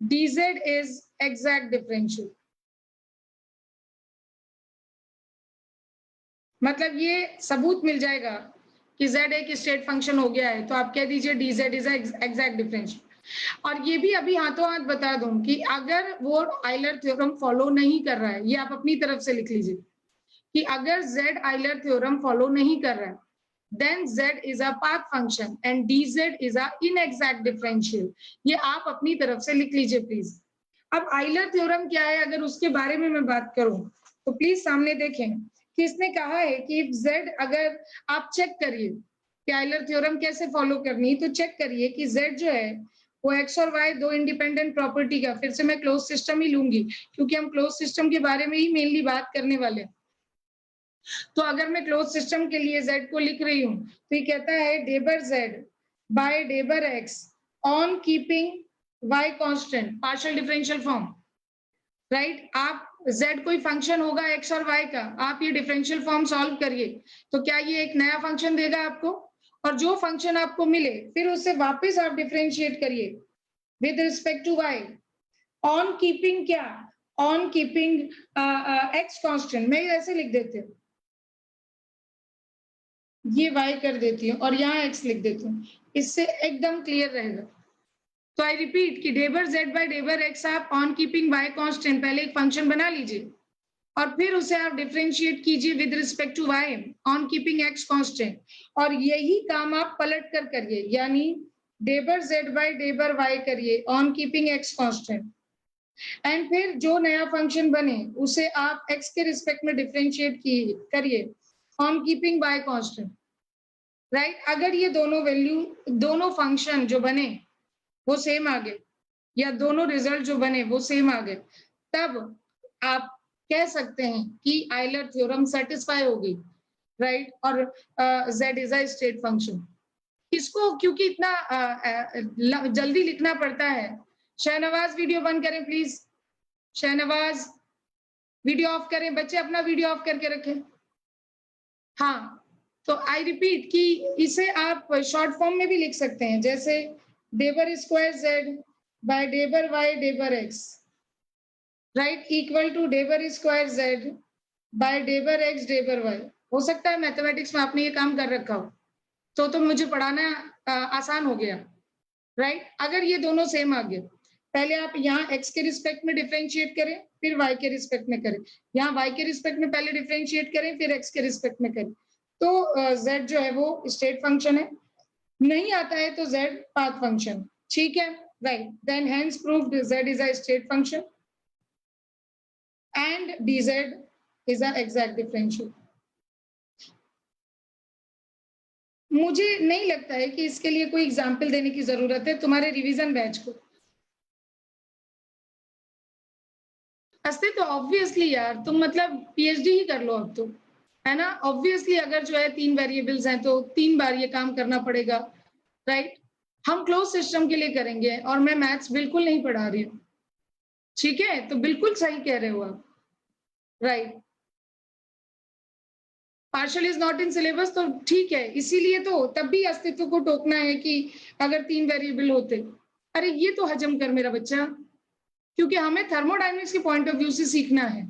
dz is exact differential. मतलब ये सबूत मिल जाएगा कि z एक स्टेट फंक्शन हो गया है, तो आप कह दीजिए dz इज एग्जैक्ट डिफरेंशियल। और ये भी अभी हाथों हाथ बता दूं कि अगर वो आइलर थ्योरम फॉलो नहीं कर रहा है, ये आप अपनी तरफ से लिख लीजिए कि अगर z आइलर थ्योरम फॉलो नहीं कर रहा है then z is a path function and dz is a inexact differential। ये आप अपनी तरफ से लिख लीजिए प्लीज। अब आइलर थ्योरम क्या है अगर उसके बारे में मैं बात करूं तो प्लीज सामने देखें कि इसने कहा है कि z, अगर आप चेक करिए कि आइलर थ्योरम कैसे फॉलो करनी, तो चेक करिए कि z जो है वो x और y दो इंडिपेंडेंट प्रॉपर्टी का, फिर से मैं क्लोज सिस्टम ही लूंगी क्योंकि हम क्लोज सिस्टम के बारे में ही मेनली बात करने वाले हैं। तो अगर मैं क्लोज सिस्टम के लिए z को लिख रही हूं तो ये कहता है डेबर z बाय डेबर x on keeping y constant, partial differential form, right. आप z कोई फंक्शन होगा x और y का, आप ये डिफरेंशियल फॉर्म सॉल्व करिए तो क्या ये एक नया फंक्शन देगा आपको, और जो फंक्शन आपको मिले फिर उससे वापस आप डिफरेंशिएट करिए with respect to y on keeping क्या, ऑन कीपिंग x कांस्टेंट। मैं ऐसे लिख देती हूँ, ये y कर देती हूँ और यहाँ x लिख देती हूँ, इससे एकदम क्लियर रहेगा। तो आई रिपीट कि डेबर z बाय डेबर x आप ऑन कीपिंग y कांस्टेंट पहले एक फंक्शन बना लीजिए और फिर उसे आप डिफरेंशिएट कीजिए with respect to y on keeping x constant, और यही काम आप पलट कर करिए, यानी डेबर z बाय डेबर y करिए on keeping x constant, and फिर जो नया फंक्शन बने उसे आप x के रिस्पेक्ट में डिफरेंशिएट करिए on keeping y constant, right. अगर ये दोनों वैल्यू, दोनों फंक्शन जो बने वो सेम आ गए या दोनों रिजल्ट जो बने वो सेम आ गए, तब आप कह सकते हैं कि आइलर थ्योरम सेटिस्फाई हो गई, राइट। और z is a state function. इसको क्योंकि इतना जल्दी लिखना पड़ता है, शहनवाज वीडियो बंद करें प्लीज, शहनवाज वीडियो ऑफ करें, बच्चे अपना वीडियो ऑफ करके रखें। हाँ, तो आई रिपीट कि इसे आप शॉर्ट फॉर्म में भी लिख सकते हैं, जैसे डेबर स्क्वायर z बाय डेबर y डेबर x, राइट, इक्वल टू डेबर स्क्वायर z बाय डेबर x डेबर y। हो सकता है मैथमेटिक्स में आपने ये काम कर रखा हो तो मुझे पढ़ाना आसान हो गया, राइट। अगर ये दोनों सेम आ गए, पहले आप यहाँ x के रिस्पेक्ट में डिफरेंशिएट करें फिर y के रिस्पेक्ट में करें, यहाँ y के रिस्पेक्ट में पहले डिफरेंशिएट करें फिर x के रिस्पेक्ट में करें, तो z जो है वो स्टेट फंक्शन है, नहीं आता है तो z पाथ फंक्शन, ठीक है, right. Then hence proved z is a state function and dz is a exact differential. मुझे नहीं लगता है कि इसके लिए कोई एग्जाम्पल देने की जरूरत है तुम्हारे रिवीजन बैच को। हंसते तो ऑब्वियसली यार तुम मतलब पीएचडी ही कर लो अब तो, है ना। ऑब्वियसली अगर जो है 3 वेरिएबल्स हैं तो 3 बार ये काम करना पड़ेगा, राइट। हम क्लोज सिस्टम के लिए करेंगे और मैं मैथ्स बिल्कुल नहीं पढ़ा रही हूँ, ठीक है, तो बिल्कुल सही कह रहे हो आप, right. Partial is not in syllabus तो ठीक है, इसीलिए तो तब भी अस्तित्व को टोकना है कि अगर 3 वेरिएबल होते। अरे ये तो हजम कर मेरा बच्चा, क्योंकि हमें थर्मोडायनेमिक्स के पॉइंट ऑफ व्यू से सीखना है।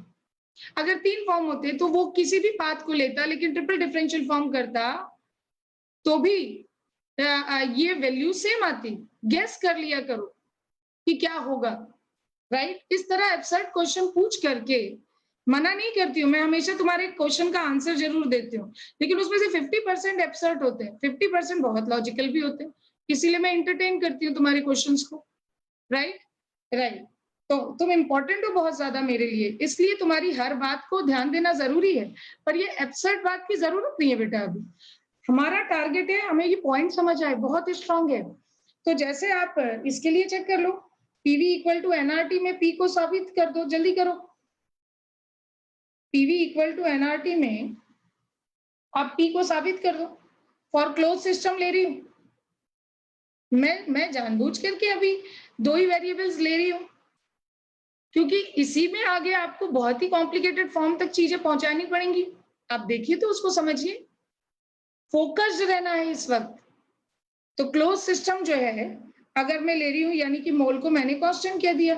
अगर 3 फॉर्म होते तो वो किसी भी पाथ को लेता लेकिन ट्रिपल डिफरेंशियल फॉर्म करता तो भी ये वैल्यू सेम आती। गेस कर लिया करो कि क्या होगा, राइट। इस तरह एब्सर्ड क्वेश्चन पूछ करके, मना नहीं करती हूँ मैं, हमेशा तुम्हारे क्वेश्चन का आंसर जरूर देती हूँ, लेकिन उसमें से 50% एब्सर्ड होते हैं, 50% बहुत लॉजिकल भी होते हैं, इसीलिए मैं एंटरटेन करती हूँ तुम्हारे क्वेश्चंस को, राइट, राइट। तो तुम इंपॉर्टेंट हो बहुत ज्यादा मेरे लिए, इसलिए तुम्हारी हर बात को ध्यान देना जरूरी है, पर ये एब्सर्ड बात की जरूरत नहीं है बेटा। अभी हमारा टारगेट है हमें ये पॉइंट समझ आए, बहुत स्ट्रांग है। तो जैसे आप इसके लिए चेक कर लो, पीवी इक्वल टू एनआरटी में पी को साबित कर दो, जल्दी करो। पीवी इक्वल टू एनआरटी में आप पी को साबित कर दो। फॉर क्लोज सिस्टम ले रही हूं मैं जानबूझ करके अभी 2 ही वेरिएबल्स ले रही हूं, क्योंकि इसी में आगे आपको बहुत ही कॉम्प्लिकेटेड फॉर्म तक चीजें पहुंचानी पड़ेंगी। आप देखिए तो उसको समझिए, फोकस्ड रहना है इस वक्त, तो क्लोज सिस्टम जो है, अगर मैं ले रही हूँ यानी कि मोल को मैंने कांस्टेंट कह दिया,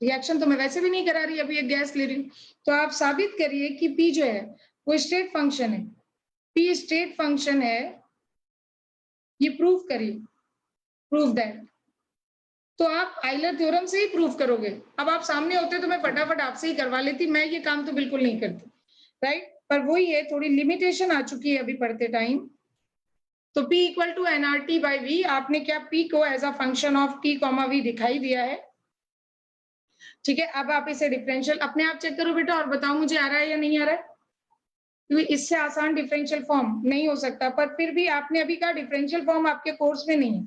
रिएक्शन तो मैं वैसे भी नहीं करा रही, अभी एक गैस ले रही हूँ। तो आप साबित करिए कि P जो है वो स्टेट फंक्शन है, P स्टेट फंक्शन है, ये प्रूव करिए, प्रूव दैट। तो आप आइलर थ्योरम से ही प्रूव करोगे। अब आप सामने होते तो मैं फटाफट आपसे ही करवा लेती, मैं ये काम तो बिल्कुल नहीं करती, राइट। पर वही है, थोड़ी लिमिटेशन आ चुकी है अभी पढ़ते टाइम। तो P equal to nRT by V, आपने क्या P को as a function of T, V दिखाई दिया है, ठीक है। अब आप इसे डिफरेंशियल अपने आप चेक करो बेटा और बताओ मुझे आ रहा है या नहीं आ रहा है, क्योंकि इससे आसान डिफरेंशियल फॉर्म नहीं हो सकता। पर फिर भी आपने अभी कहा डिफरेंशियल फॉर्म आपके कोर्स में नहीं है,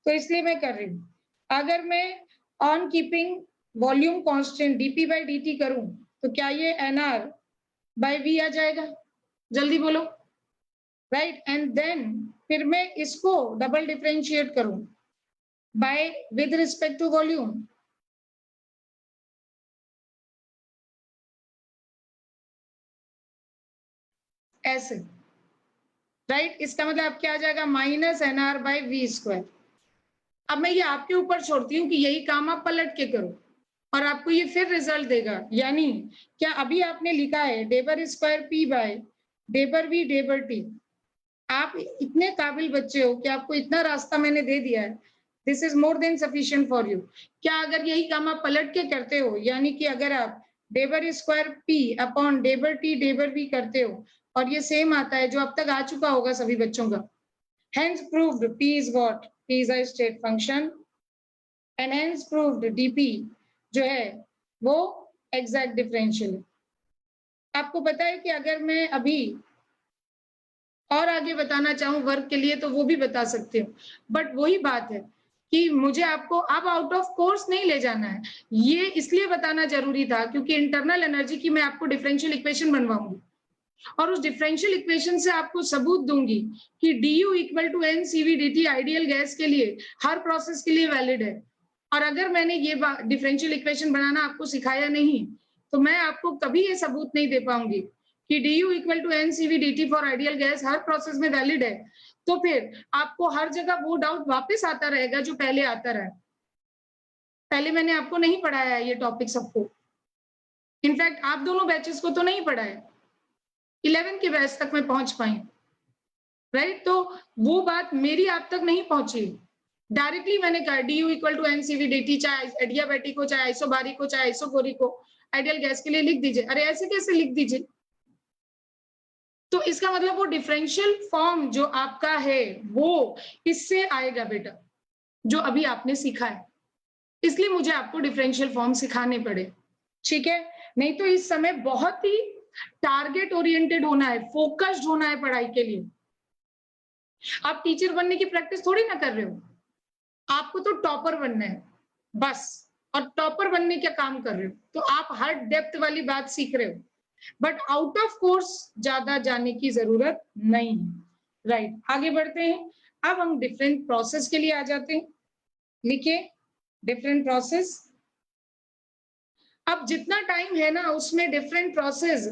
तो इसलिए मैं कर रही हूँ। अगर मैं on keeping volume constant dp by dt करूं तो क्या ये nr बाई v आ जाएगा, जल्दी बोलो, राइट। एंड देन फिर मैं इसको डबल डिफरेंशिएट करूं by with respect to volume, ऐसे, राइट। इसका मतलब क्या आ जाएगा, minus nr by V square. अब मैं ये आपके ऊपर छोड़ती हूँ कि यही काम आप पलट के करो और आपको ये फिर रिजल्ट देगा। यानी क्या अभी आपने लिखा है डेबर स्क्वायर पी बाय डेबर वी डेबर टी, आप इतने काबिल बच्चे हो कि आपको इतना रास्ता मैंने दे दिया है, this is more than sufficient for you. क्या अगर यही काम आप पलट के करते हो, यानी कि अगर आप डेबर स्क्वायर पी अपॉन डेबर टी डेबर वी करते हो और ये सेम आता है जो अब तक आ चुका होगा सभी बच्चों का, hence proved p is what, p is a state function and hence proved dp जो है वो एग्जैक्ट डिफरेंशियल है। आपको पता है कि अगर मैं अभी और आगे बताना चाहूँ वर्क के लिए तो वो भी बता सकती हूँ, बट वही बात है कि मुझे आपको अब आउट ऑफ कोर्स नहीं ले जाना है। ये इसलिए बताना जरूरी था क्योंकि इंटरनल एनर्जी की मैं आपको डिफरेंशियल इक्वेशन बनवाऊंगी और उस डिफरेंशियल इक्वेशन से आपको सबूत दूंगी कि du equal to N CV dt ideal gas के लिए हर प्रोसेस के लिए वैलिड है। और अगर मैंने ये डिफरेंशियल इक्वेशन बनाना आपको सिखाया नहीं तो मैं आपको कभी ये सबूत नहीं दे पाऊंगी कि du equal to N CV dt for ideal gas हर प्रोसेस में वैलिड है। तो फिर आपको हर जगह वो डाउट वापस आता रहेगा जो पहले आता रहा। पहले मैंने आपको नहीं पढ़ाया है ये टॉपिक सबको, इनफैक्ट आप दोनों बैचेस को तो नहीं पढ़ाया, 11 के बैच तक मैं पहुंच पाई, राइट। तो वो बात मेरी आप तक नहीं पहुंची, डायरेक्टली मैंने कहा du equal to NCV dt, चाहे एडियाबैटिक हो चाहे आइसोबारिक हो चाहे आइसोकोरिक हो, आइडियल गैस के लिए लिख दीजिए। अरे ऐसे कैसे लिख दीजिए, तो इसका मतलब वो डिफरेंशियल फॉर्म जो आपका है वो इससे आएगा बेटा, जो अभी आपने सीखा है, इसलिए मुझे आपको डिफरेंशियल फॉर्म सिखाने पड़े, ठीक है। नहीं तो इस समय बहुत ही टारगेट ओरिएंटेड होना है, फोकस्ड होना है पढ़ाई के लिए। आप टीचर बनने की प्रैक्टिस थोड़ी ना कर रहे हो, आपको तो टॉपर बनना है बस, और टॉपर बनने का काम कर रहे हो तो आप हर डेप्थ वाली बात सीख रहे हो, बट आउट ऑफ कोर्स ज्यादा जाने की जरूरत नहीं है, राइट। आगे बढ़ते हैं, अब हम डिफरेंट प्रोसेस के लिए आ जाते हैं। लिखिए डिफरेंट प्रोसेस। अब जितना टाइम है ना उसमें डिफरेंट प्रोसेस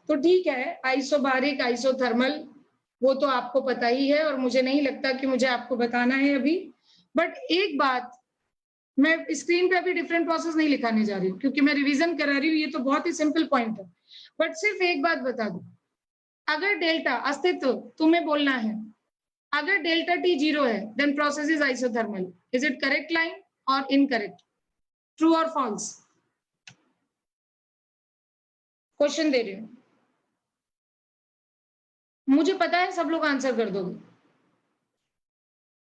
तो ठीक है, आइसोबारिक आइसोथर्मल वो तो आपको पता ही है और मुझे नहीं लगता कि मुझे आपको बताना है अभी। बट एक बात, मैं स्क्रीन पे अभी डिफरेंट प्रोसेस नहीं लिखाने जा रही हूँ क्योंकि मैं रिवीजन करा रही हूँ, ये तो बहुत ही सिंपल पॉइंट है। बट सिर्फ एक बात बता दूं, अगर डेल्टा अस्तित्व तुम्हें बोलना है, अगर डेल्टा टी 0 है then process is isothermal, is it correct line और इनकरेक्ट, ट्रू और फॉल्स? क्वेश्चन दे रही हूँ, मुझे पता है सब लोग आंसर कर दोगे,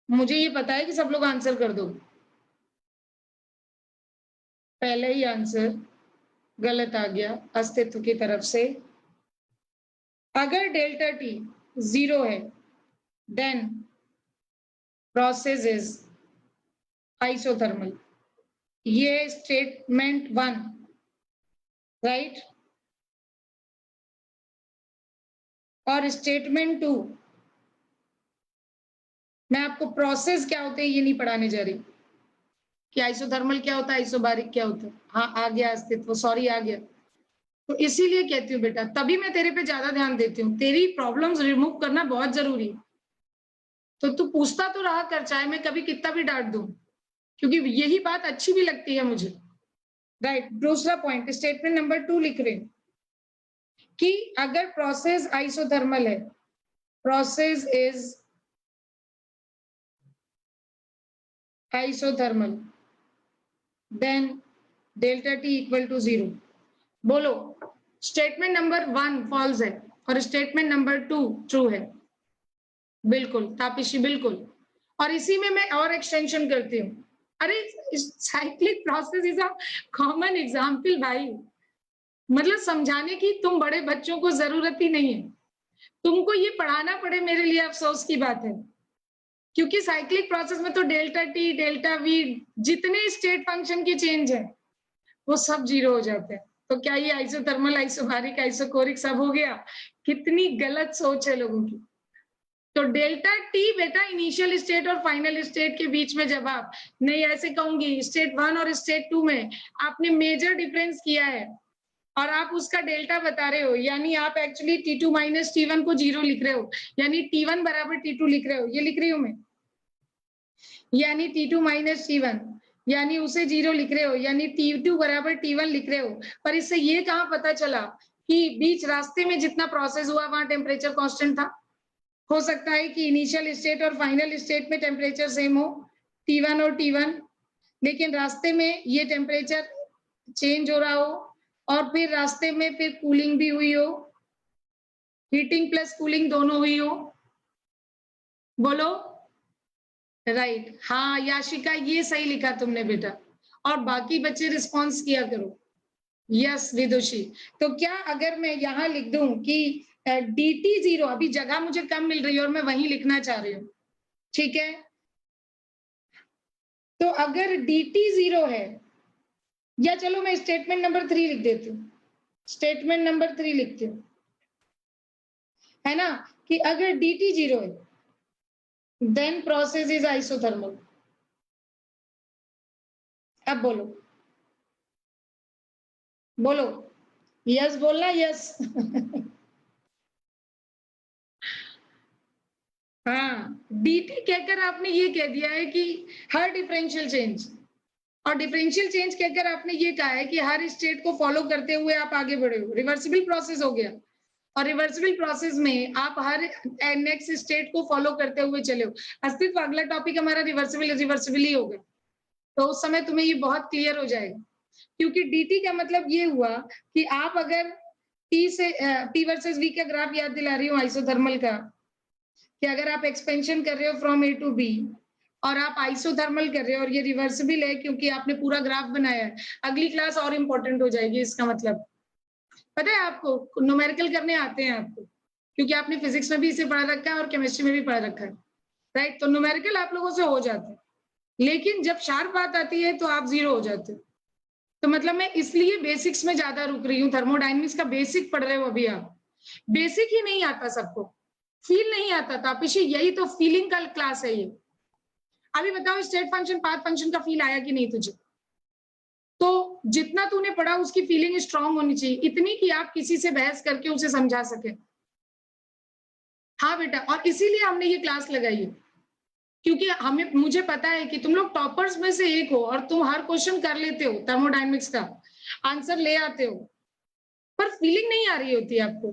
मुझे ये पता है कि सब लोग आंसर कर दोगे। पहले ही आंसर गलत आ गया अस्तित्व की तरफ से। अगर डेल्टा टी 0 है देन प्रोसेस इज आइसोथर्मल, ये स्टेटमेंट 1, राइट। और स्टेटमेंट 2, मैं आपको प्रोसेस क्या होते हैं ये नहीं पढ़ाने जा रही कि आइसोथर्मल क्या होता है आइसोबारिक क्या होता है। हाँ आ गया अस्तित्व, सॉरी आ गया, तो इसीलिए कहती हूँ बेटा, तभी मैं तेरे पे ज्यादा ध्यान देती हूँ, तेरी प्रॉब्लम्स रिमूव करना बहुत जरूरी है। तो तू पूछता तो रहा कर, चाहे मैं कभी कितना भी डांट दूं, क्योंकि यही बात अच्छी भी लगती है मुझे। राइट, दूसरा पॉइंट स्टेटमेंट नंबर 2 लिख रहे हैं कि अगर प्रोसेस आइसोथर्मल है, process is isothermal, then delta T equal to 0। बोलो, स्टेटमेंट नंबर 1 फॉल्स है और स्टेटमेंट नंबर 2 ट्रू है। बिल्कुल तापिशी, बिल्कुल। और इसी में मैं और एक्सटेंशन करती हूँ। अरे cyclic process is a common example भाई, मतलब समझाने की तुम बड़े बच्चों को जरूरत ही नहीं है, तुमको ये पढ़ाना पड़े मेरे लिए अफसोस की बात है, क्योंकि साइक्लिक प्रोसेस में तो डेल्टा टी डेल्टा वी जितने स्टेट फंक्शन के चेंज है वो सब 0 हो जाते हैं। तो क्या ये आइसोथर्मल, आइसोबारिक, आइसोकोरिक सब हो गया? कितनी गलत सोच है लोगों की। तो डेल्टा टी बेटा इनिशियल स्टेट और फाइनल स्टेट के बीच में, जब आप नहीं ऐसे कहूंगी स्टेट 1 और स्टेट 2 में आपने मेजर डिफरेंस किया है और आप उसका डेल्टा बता रहे हो, यानी आप एक्चुअली T2 माइनस T1 को 0 लिख रहे हो, यानी T1 बराबर T2 लिख रहे हो, ये लिख रही हूं मैं, यानी T2 माइनस T1 यानी उसे 0 लिख रहे हो, यानी T2 बराबर T1 लिख रहे हो। पर इससे ये कहां पता चला कि बीच रास्ते में जितना प्रोसेस हुआ वहां टेम्परेचर कांस्टेंट था? हो सकता है कि इनिशियल स्टेट और फाइनल स्टेट में टेम्परेचर सेम हो, T1 और T1, लेकिन रास्ते में ये टेम्परेचर चेंज हो रहा हो और फिर रास्ते में फिर कूलिंग भी हुई हो, हीटिंग प्लस कूलिंग दोनों हुई हो। बोलो। राइट, हाँ याशिका ये सही लिखा तुमने बेटा, और बाकी बच्चे रिस्पॉन्स किया करो। यस विदुषी, तो क्या अगर मैं यहाँ लिख दूं कि dt 0, अभी जगह मुझे कम मिल रही है और मैं वहीं लिखना चाह रही हूँ, ठीक है? तो अगर dt 0 है, या चलो मैं स्टेटमेंट नंबर 3 लिख देती हूँ, स्टेटमेंट नंबर 3 लिखती हूँ, है ना, कि अगर dt 0 है देन प्रोसेस इज आइसोथर्मल। अब बोलो, बोलो, यस बोलना, यस। हाँ, dt कहकर आपने ये कह दिया है कि हर डिफरेंशियल चेंज, और डिफरेंशियल चेंज कहकर आपने ये कहा है कि हर स्टेट को फॉलो करते हुए आप आगे बढ़े हो, रिवर्सिबल प्रोसेस हो गया। और रिवर्सिबल प्रोसेस में आप हर नेक्स्ट स्टेट को फॉलो करते हुए चले हो। अस्तित्व अगला टॉपिक हमारा रिवर्सिबल रिवर्सिबल ही होगा, तो उस समय तुम्हें ये बहुत क्लियर हो जाएगा, क्योंकि dt का मतलब ये हुआ कि आप अगर t से p वर्सेस v का ग्राफ याद दिला रही हूँ आइसोथर्मल का, कि अगर आप एक्सपेंशन कर रहे हो फ्रॉम a टू b और आप आइसोथर्मल कर रहे हो और ये रिवर्सिबल है क्योंकि आपने पूरा ग्राफ बनाया है, अगली क्लास और इंपॉर्टेंट हो जाएगी। इसका मतलब पता है आपको, न्यूमेरिकल करने आते हैं आपको, क्योंकि आपने फिजिक्स में भी इसे पढ़ा रखा है और केमिस्ट्री में भी पढ़ा रखा है, राइट? तो न्यूमेरिकल आप लोगों से हो जाते हैं, लेकिन जब शार्प बात आती है तो आप 0 हो जाते हो। तो मतलब मैं इसलिए बेसिक्स में ज्यादा रुक रही हूँ, थर्मोडायनेमिक्स का बेसिक पढ़ रहे हो अभी आप, बेसिक ही नहीं आता सबको, फील नहीं आता था पिछे, यही तो फीलिंग का क्लास है ये। अभी बताओ स्टेट फंक्शन पाथ फंक्शन का फील आया कि नहीं तुझे? तो जितना तूने पढ़ा उसकी फीलिंग स्ट्रांग होनी चाहिए, इतनी कि आप किसी से बहस करके उसे समझा सके। हाँ बेटा, और इसीलिए हमने ये क्लास लगाई है, क्योंकि हमें, मुझे पता है कि तुम लोग टॉपर्स में से एक हो और तुम हर क्वेश्चन कर लेते हो, थर्मोडायनेमिक्स का आंसर ले आते हो, पर फीलिंग नहीं आ रही होती आपको।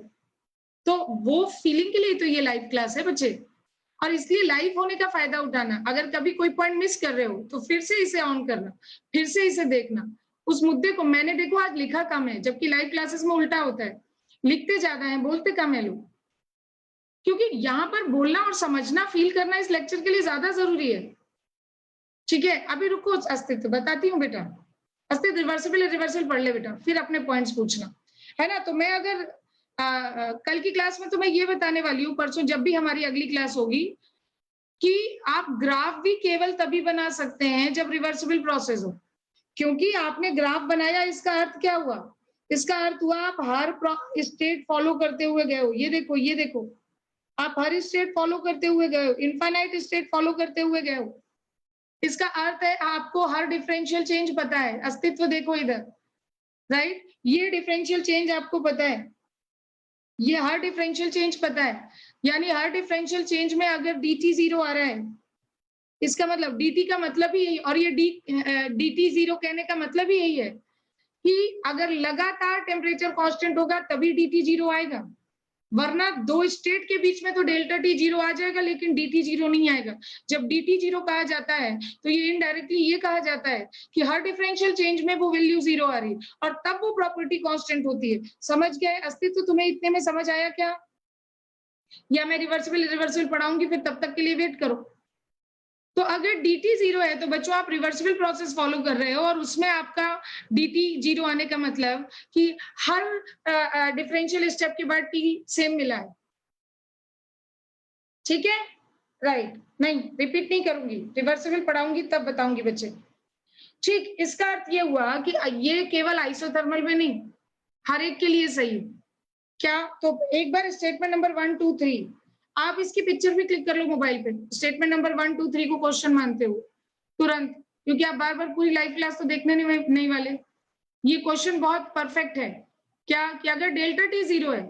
तो वो फीलिंग के लिए तो ये लाइव क्लास है बच्चे, और इसलिए लाइव होने का फायदा उठाना। अगर कभी कोई पॉइंट मिस कर रहे हो तो फिर से इसे ऑन करना, फिर से इसे देखना, उस मुद्दे को। मैंने देखो आज लिखा कम है, जबकि लाइव क्लासेस में उल्टा होता है, लिखते ज्यादा है बोलते कम है लोग, क्योंकि यहाँ पर बोलना और समझना, फील करना इस लेक्चर के लिए ज्यादा जरूरी है। ठीक है, अभी रुको, अस्तित्व बताती हूँ बेटा, अस्तित्व रिवर्सिबल रिवर्सल पढ़ ले बेटा, फिर अपने पॉइंट्स पूछना, है ना? तो मैं अगर कल की क्लास में तो मैं ये बताने वाली हूँ, परसों जब भी हमारी अगली क्लास होगी, कि आप ग्राफ भी केवल तभी बना सकते हैं जब रिवर्सिबल प्रोसेस हो। क्योंकि आपने ग्राफ बनाया, इसका अर्थ क्या हुआ? इसका अर्थ हुआ आप हर स्टेट फॉलो करते हुए गए हो। ये देखो, ये देखो, आप हर स्टेट फॉलो करते हुए गए हो, इनफाइनाइट स्टेट फॉलो करते हुए गए हो। इसका अर्थ है आपको हर डिफरेंशियल चेंज पता है। अस्तित्व देखो इधर, राइट? ये डिफरेंशियल चेंज आपको पता है, ये हर डिफरेंशियल चेंज पता है, यानी हर डिफरेंशियल चेंज में अगर dt 0 आ रहा है, इसका मतलब dt का मतलब ही यही, और ये dt 0 कहने का मतलब ही यही है कि अगर लगातार टेम्परेचर कांस्टेंट होगा तभी dt 0 आएगा, वरना दो स्टेट के बीच में तो डेल्टा टी 0 आ जाएगा लेकिन dt 0 नहीं आएगा। जब dt 0 कहा जाता है तो ये इनडायरेक्टली ये कहा जाता है कि हर डिफरेंशियल चेंज में वो वैल्यू 0 आ रही है और तब वो प्रॉपर्टी कांस्टेंट होती है। समझ गए? अस्तित्व तुम्हें इतने में समझ आया क्या? या मैं रिवर्सिबल इरिवर्सिबल पढ़ाऊंगी, फिर तब तक के लिए वेट करो। तो अगर dt 0 है तो बच्चों आप रिवर्सिबल प्रोसेस फॉलो कर रहे हो और उसमें आपका dt 0 आने का मतलब कि हर डिफरेंशियल स्टेप के बाद t सेम मिला है। ठीक है, राइट। नहीं, रिपीट नहीं करूंगी, रिवर्सिबल पढ़ाऊंगी तब बताऊंगी बच्चे। ठीक, इसका अर्थ ये हुआ कि ये केवल आइसोथर्मल में नहीं, हर एक के लिए सही। क्या? तो एक बार स्टेटमेंट नंबर 1 2 3 आप इसकी पिक्चर भी क्लिक कर लो मोबाइल पे, स्टेटमेंट नंबर 1 2 3 को क्वेश्चन मानते हो तुरंत, क्योंकि आप बार बार पूरी लाइव क्लास तो देखने नहीं वाले। ये क्वेश्चन बहुत परफेक्ट है। क्या कि अगर डेल्टा टी 0 है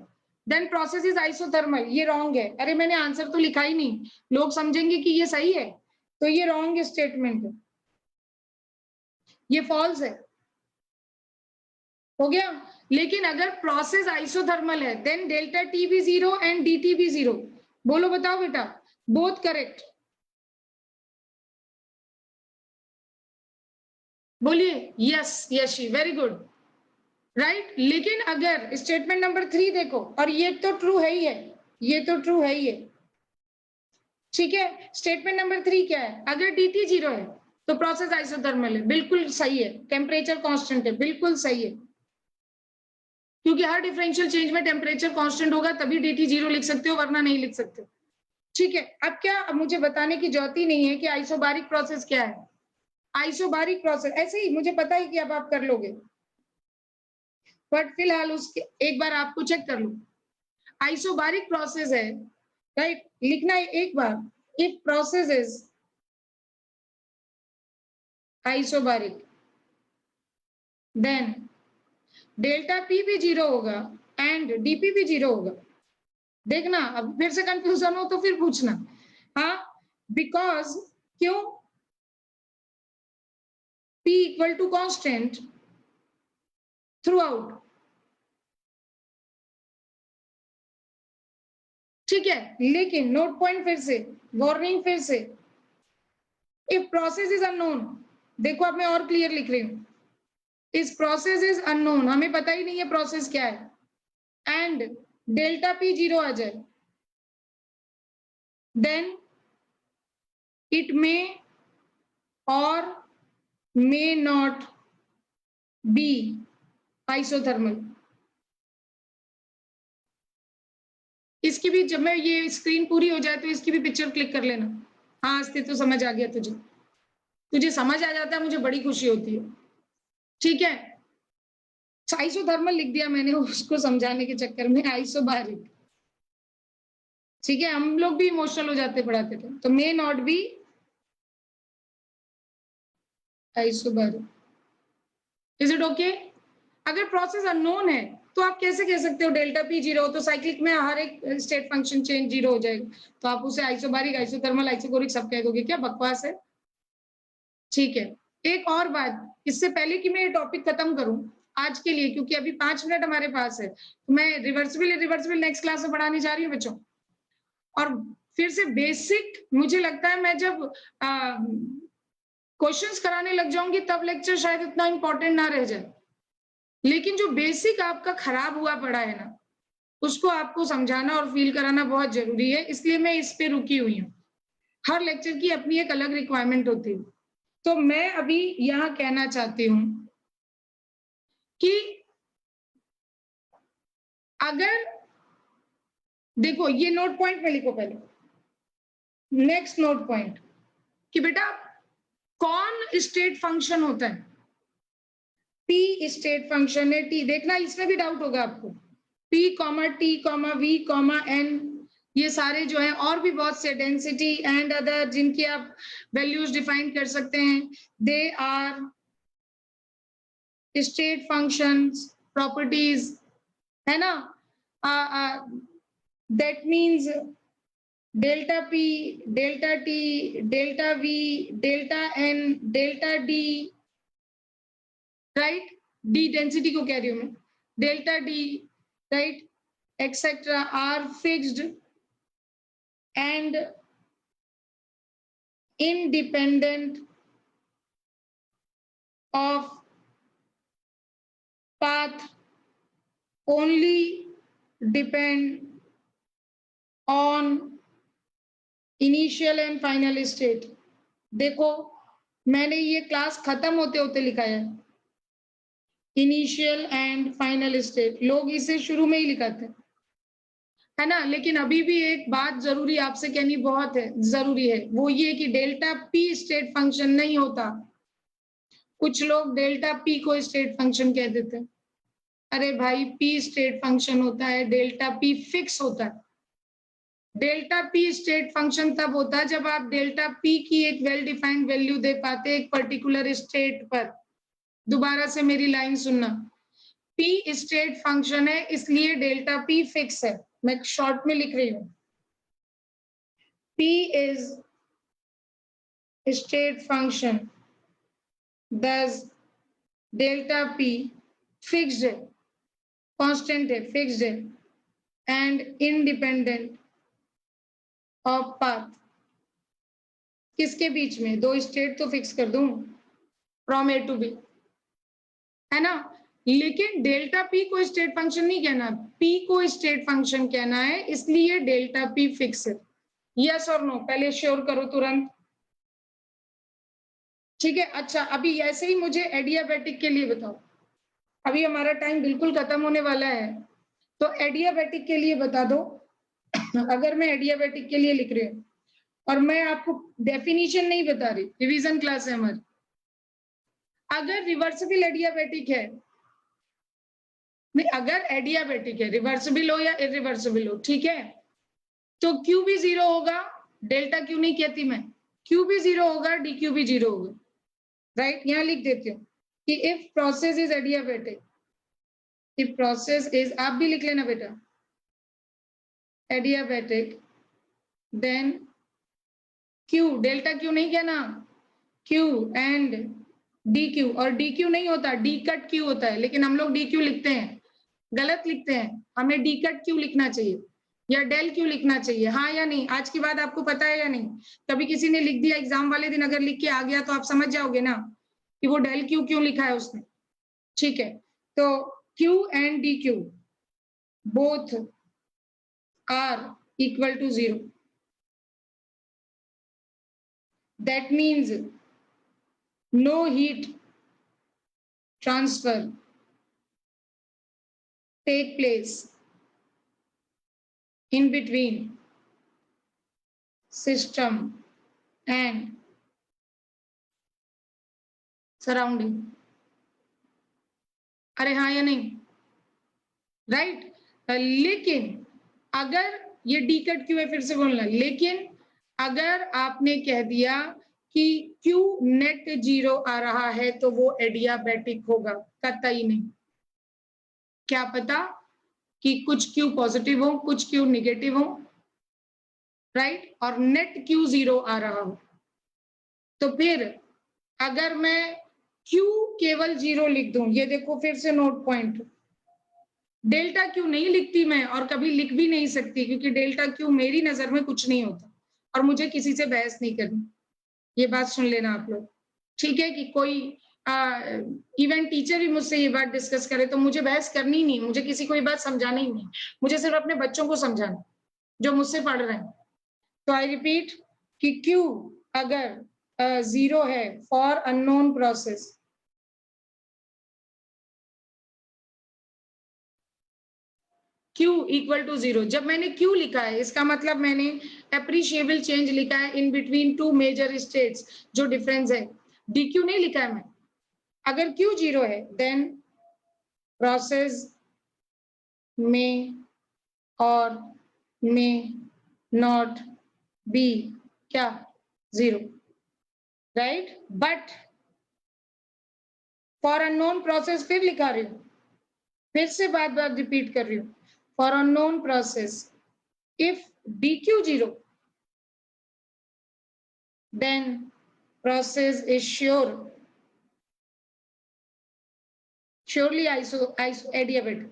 देन प्रोसेस इज आइसोथर्मल, ये रॉन्ग है। अरे मैंने आंसर तो लिखा ही नहीं, लोग समझेंगे कि ये सही है, तो ये रॉन्ग स्टेटमेंट है, ये फॉल्स है। हो गया? लेकिन अगर प्रोसेस आइसोथर्मल है देन डेल्टा टी भी 0 एंड dt भी 0। बोलो, बताओ बेटा, बोथ करेक्ट? बोलिए yes, Yeshi, very good, right. लेकिन अगर स्टेटमेंट नंबर 3 देखो, और ये तो ट्रू है ही है, ये तो ट्रू है ही है। ठीक है, स्टेटमेंट नंबर 3 क्या है? अगर dt 0 है तो प्रोसेस आइसोथर्मल है, बिल्कुल सही है। टेम्परेचर कांस्टेंट है, बिल्कुल सही है, क्योंकि हर डिफरेंशियल चेंज में टेम्परेचर कांस्टेंट होगा तभी dt 0 लिख सकते हो, वरना नहीं लिख सकते। ठीक है, अब क्या, अब मुझे बताने की जरूरत ही नहीं है कि आइसोबारिक प्रोसेस क्या है। आइसोबारिक प्रोसेस ऐसे ही मुझे पता है कि अब आप कर लोगे, बट फिलहाल उसके एक बार आपको चेक कर लो। आइसोबारिक प्रोसेस है, राइट, लिखना है एक बार, if process is isobaric then delta P भी 0 होगा एंड डीपी भी 0 होगा। देखना, अब फिर से कंफ्यूजन हो तो फिर पूछना। हाँ, बिकॉज क्यों? P equal to constant throughout। ठीक है, लेकिन नोट पॉइंट फिर से, वार्निंग फिर से, इफ प्रोसेस इज अननोन, देखो अब मैं और क्लियर लिख रही हूं, इस प्रोसेस इज अननोन, हमें पता ही नहीं है प्रोसेस क्या है, एंड डेल्टा पी 0 आ जाए, देन इट मे और मे नॉट बी आइसोथर्मल। इसकी भी, जब मैं ये स्क्रीन पूरी हो जाए तो इसकी भी पिक्चर क्लिक कर लेना। हाँ, अस्तित्व तो समझ आ गया तुझे, तुझे समझ आ जाता है, मुझे बड़ी खुशी होती है। ठीक है, आइसोथर्मल लिख दिया मैंने उसको समझाने के चक्कर में, आइसोबारिक। ठीक है, हम लोग भी इमोशनल हो जाते पढ़ाते थे, तो may not be isobaric. Is it okay? अगर प्रोसेस अननोन है तो आप कैसे कह सकते हो डेल्टा पी 0, तो साइक्लिक में हर एक स्टेट फंक्शन चेंज 0 हो जाएगा, तो आप उसे आइसोबारिक, आइसोथर्मल, आइसोकोरिक सब कह दोगे क्या? बकवास है। ठीक है, एक और बात, इससे पहले कि मैं ये टॉपिक खत्म करूं आज के लिए, क्योंकि अभी 5 मिनट हमारे पास है, तो मैं रिवर्सिबल इरिवर्सिबल नेक्स्ट क्लास में पढ़ाने जा रही हूँ बच्चों। और फिर से बेसिक, मुझे लगता है मैं जब क्वेश्चंस कराने लग जाऊंगी तब लेक्चर शायद इतना इंपॉर्टेंट ना रह जाए, लेकिन जो बेसिक आपका खराब हुआ पड़ा है ना, उसको आपको समझाना और फील कराना बहुत जरूरी है, इसलिए मैं इस पे रुकी हुई हूँ। हर लेक्चर की अपनी एक अलग रिक्वायरमेंट होती है। तो मैं अभी यहाँ कहना चाहती हूँ कि अगर, देखो ये नोट पॉइंट में लिखो पहले, नेक्स्ट नोट पॉइंट, कि बेटा कौन स्टेट फंक्शन होता है? पी स्टेट फंक्शन है, टी, देखना इसमें भी डाउट होगा आपको, P comma T comma V comma N, ये सारे जो है, और भी बहुत से, डेंसिटी एंड अदर, जिनकी आप वैल्यूज डिफाइन कर सकते हैं, they are state functions, properties, है ना? that means delta P, delta T, delta V, delta N, delta D, right? D density को कह रही हूँ मैं, delta D, right? Etc. are fixed and independent of path, only depend on initial and final state. देखो मैंने ये class खत्म होते होते लिखा है इनिशियल एंड फाइनल स्टेट, लोग इसे शुरू में ही लिखाते है ना। लेकिन अभी भी एक बात जरूरी आपसे कहनी बहुत है, जरूरी है, वो ये कि डेल्टा पी स्टेट फंक्शन नहीं होता। कुछ लोग डेल्टा पी को स्टेट फंक्शन कह देते हैं। अरे भाई पी स्टेट फंक्शन होता है, डेल्टा पी फिक्स होता है। डेल्टा पी स्टेट फंक्शन तब होता है जब आप डेल्टा पी की एक वेल डिफाइंड वैल्यू दे पाते एक पर्टिकुलर स्टेट पर। दोबारा से मेरी लाइन सुनना, पी स्टेट फंक्शन है इसलिए डेल्टा पी फिक्स है। मैं शॉर्ट में लिख रही हूं, पी इज स्टेट फंक्शन, दस डेल्टा पी फिक्स्ड है, कांस्टेंट है, फिक्स्ड है एंड इंडिपेंडेंट ऑफ पाथ। किसके बीच में? दो स्टेट तो फिक्स कर दूं, फ्रॉम ए टू बी, है ना। लेकिन डेल्टा पी को स्टेट फंक्शन नहीं कहना, पी को स्टेट फंक्शन कहना है, इसलिए डेल्टा पी फिक्स है। यस और नो पहले श्योर करो तुरंत, ठीक है। अच्छा अभी ऐसे ही मुझे एडियाबेटिक के लिए बताओ, अभी हमारा टाइम बिल्कुल खत्म होने वाला है, तो एडियाबेटिक के लिए बता दो। अगर मैं एडियाबेटिक के लिए लिख रही हूँ और मैं आपको डेफिनेशन नहीं बता रही, रिवीजन क्लास है हमारी, अगर रिवर्सिबल एडियाबेटिक है, नहीं अगर एडियाबेटिक है, रिवर्सिबल हो या इरिवर्सिबल हो, ठीक है, तो क्यू भी जीरो होगा, डेल्टा क्यू नहीं कहती मैं, क्यू भी जीरो होगा, डी क्यू भी जीरो होगा, राइट। यहां लिख देती हूँ कि if process is adiabatic, if process is, आप भी लिख लेना बेटा, adiabatic, then Q, delta Q नहीं कहना, क्यू एंड डी क्यू, और डी क्यू नहीं होता, डी कट क्यू होता है, लेकिन हम लोग डी क्यू लिखते हैं, गलत लिखते हैं, हमें डी कट क्यू लिखना चाहिए या डेल क्यू लिखना चाहिए, हाँ या नहीं? आज की बात आपको पता है या नहीं? कभी किसी ने लिख दिया एग्जाम वाले दिन, अगर लिख के आ गया तो आप समझ जाओगे ना कि वो डेल क्यू क्यों लिखा है उसने, ठीक है। तो Q and D Q both are equal to zero, that means no heat transfer take place in between system and surrounding। अरे हाँ या नहीं? राइट लेकिन अगर ये डी कट क्यू है, फिर से बोलना, लेकिन अगर आपने कह दिया कि क्यू नेट जीरो आ रहा है तो वो एडियाबेटिक होगा, कतई नहीं। क्या पता कि कुछ क्यू पॉजिटिव हो, कुछ क्यू निगेटिव हो, राइट, और नेट क्यू जीरो आ रहा हो, तो फिर अगर मैं क्यू केवल जीरो लिख दूं, ये देखो फिर से नोट पॉइंट, डेल्टा क्यू नहीं लिखती मैं और कभी लिख भी नहीं सकती, क्योंकि डेल्टा क्यू मेरी नजर में कुछ नहीं होता और मुझे किसी से बहस नहीं करनी। ये बात सुन लेना आप लोग, ठीक है। कि कोई इवन टीचर भी मुझसे ये बात डिस्कस करे तो मुझे बहस करनी नहीं, मुझे किसी को ये बात समझाना ही नहीं, मुझे सिर्फ अपने बच्चों को समझाना जो मुझसे पढ़ रहे हैं। तो आई रिपीट कि क्यू अगर जीरो है for unknown process, Q equal to zero, जब मैंने Q लिखा है इसका मतलब मैंने एप्रिशिएबल चेंज लिखा है in between two major states, जो डिफरेंस है, DQ नहीं लिखा है मैं। अगर Q जीरो है then process may or may not be क्या zero, right. But for unknown process फिर लिखा रही हूं, फिर से बात रिपीट कर रही हूं, for a known process. If dq 0, then process is surely adiabatic.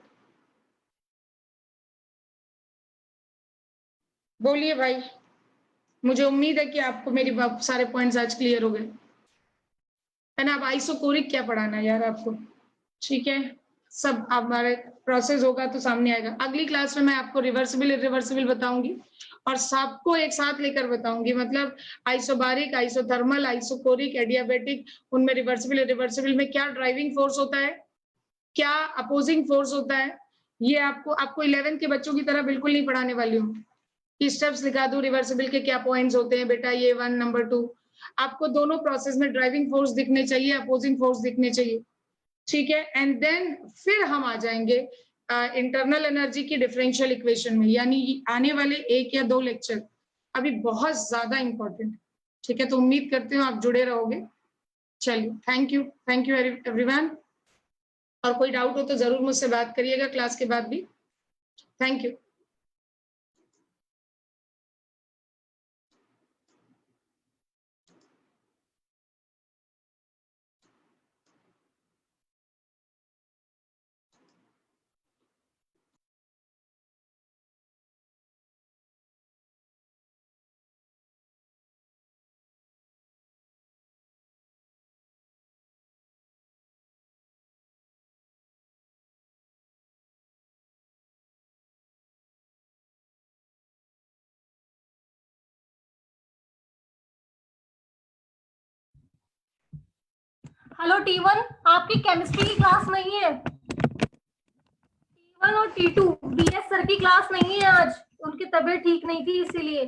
बोलिए भाई, मुझे उम्मीद है कि आपको मेरी सारे पॉइंट्स आज क्लियर हो गए है ना। अब आइसोकोरिक क्या पढ़ाना यार आपको, ठीक है, सब हमारे प्रोसेस होगा तो सामने आएगा। अगली क्लास में मैं आपको रिवर्सिबल इरिवर्सिबल बताऊंगी और सबको एक साथ लेकर बताऊंगी, मतलब आइसोबारिक, आइसोथर्मल, आइसोकोरिक, एडियाबेटिक, उनमें रिवर्सिबल इरिवर्सिबल में क्या ड्राइविंग फोर्स होता है, क्या अपोजिंग फोर्स होता है। ये आपको 11th के बच्चों की तरह बिल्कुल नहीं पढ़ाने वाली हूँ कि स्टेप्स लिखा दूं रिवर्सिबल के क्या पॉइंट्स होते हैं बेटा, ये 1 नंबर 2। आपको दोनों प्रोसेस में ड्राइविंग फोर्स दिखने चाहिए, अपोजिंग फोर्स दिखने चाहिए, ठीक है। एंड देन फिर हम आ जाएंगे इंटरनल एनर्जी की डिफरेंशियल इक्वेशन में, यानी आने वाले 1 या 2 लेक्चर अभी बहुत ज्यादा इंपॉर्टेंट, ठीक है। तो उम्मीद करती हूँ आप जुड़े रहोगे। चलिए, थैंक यू एवरीवन। और कोई डाउट हो तो जरूर मुझसे बात करिएगा क्लास के बाद भी। Thank you. हेलो T1, आपकी केमिस्ट्री की क्लास नहीं है। T1 और T2 BS सर की क्लास नहीं है आज, उनकी तबीयत ठीक नहीं थी इसीलिए।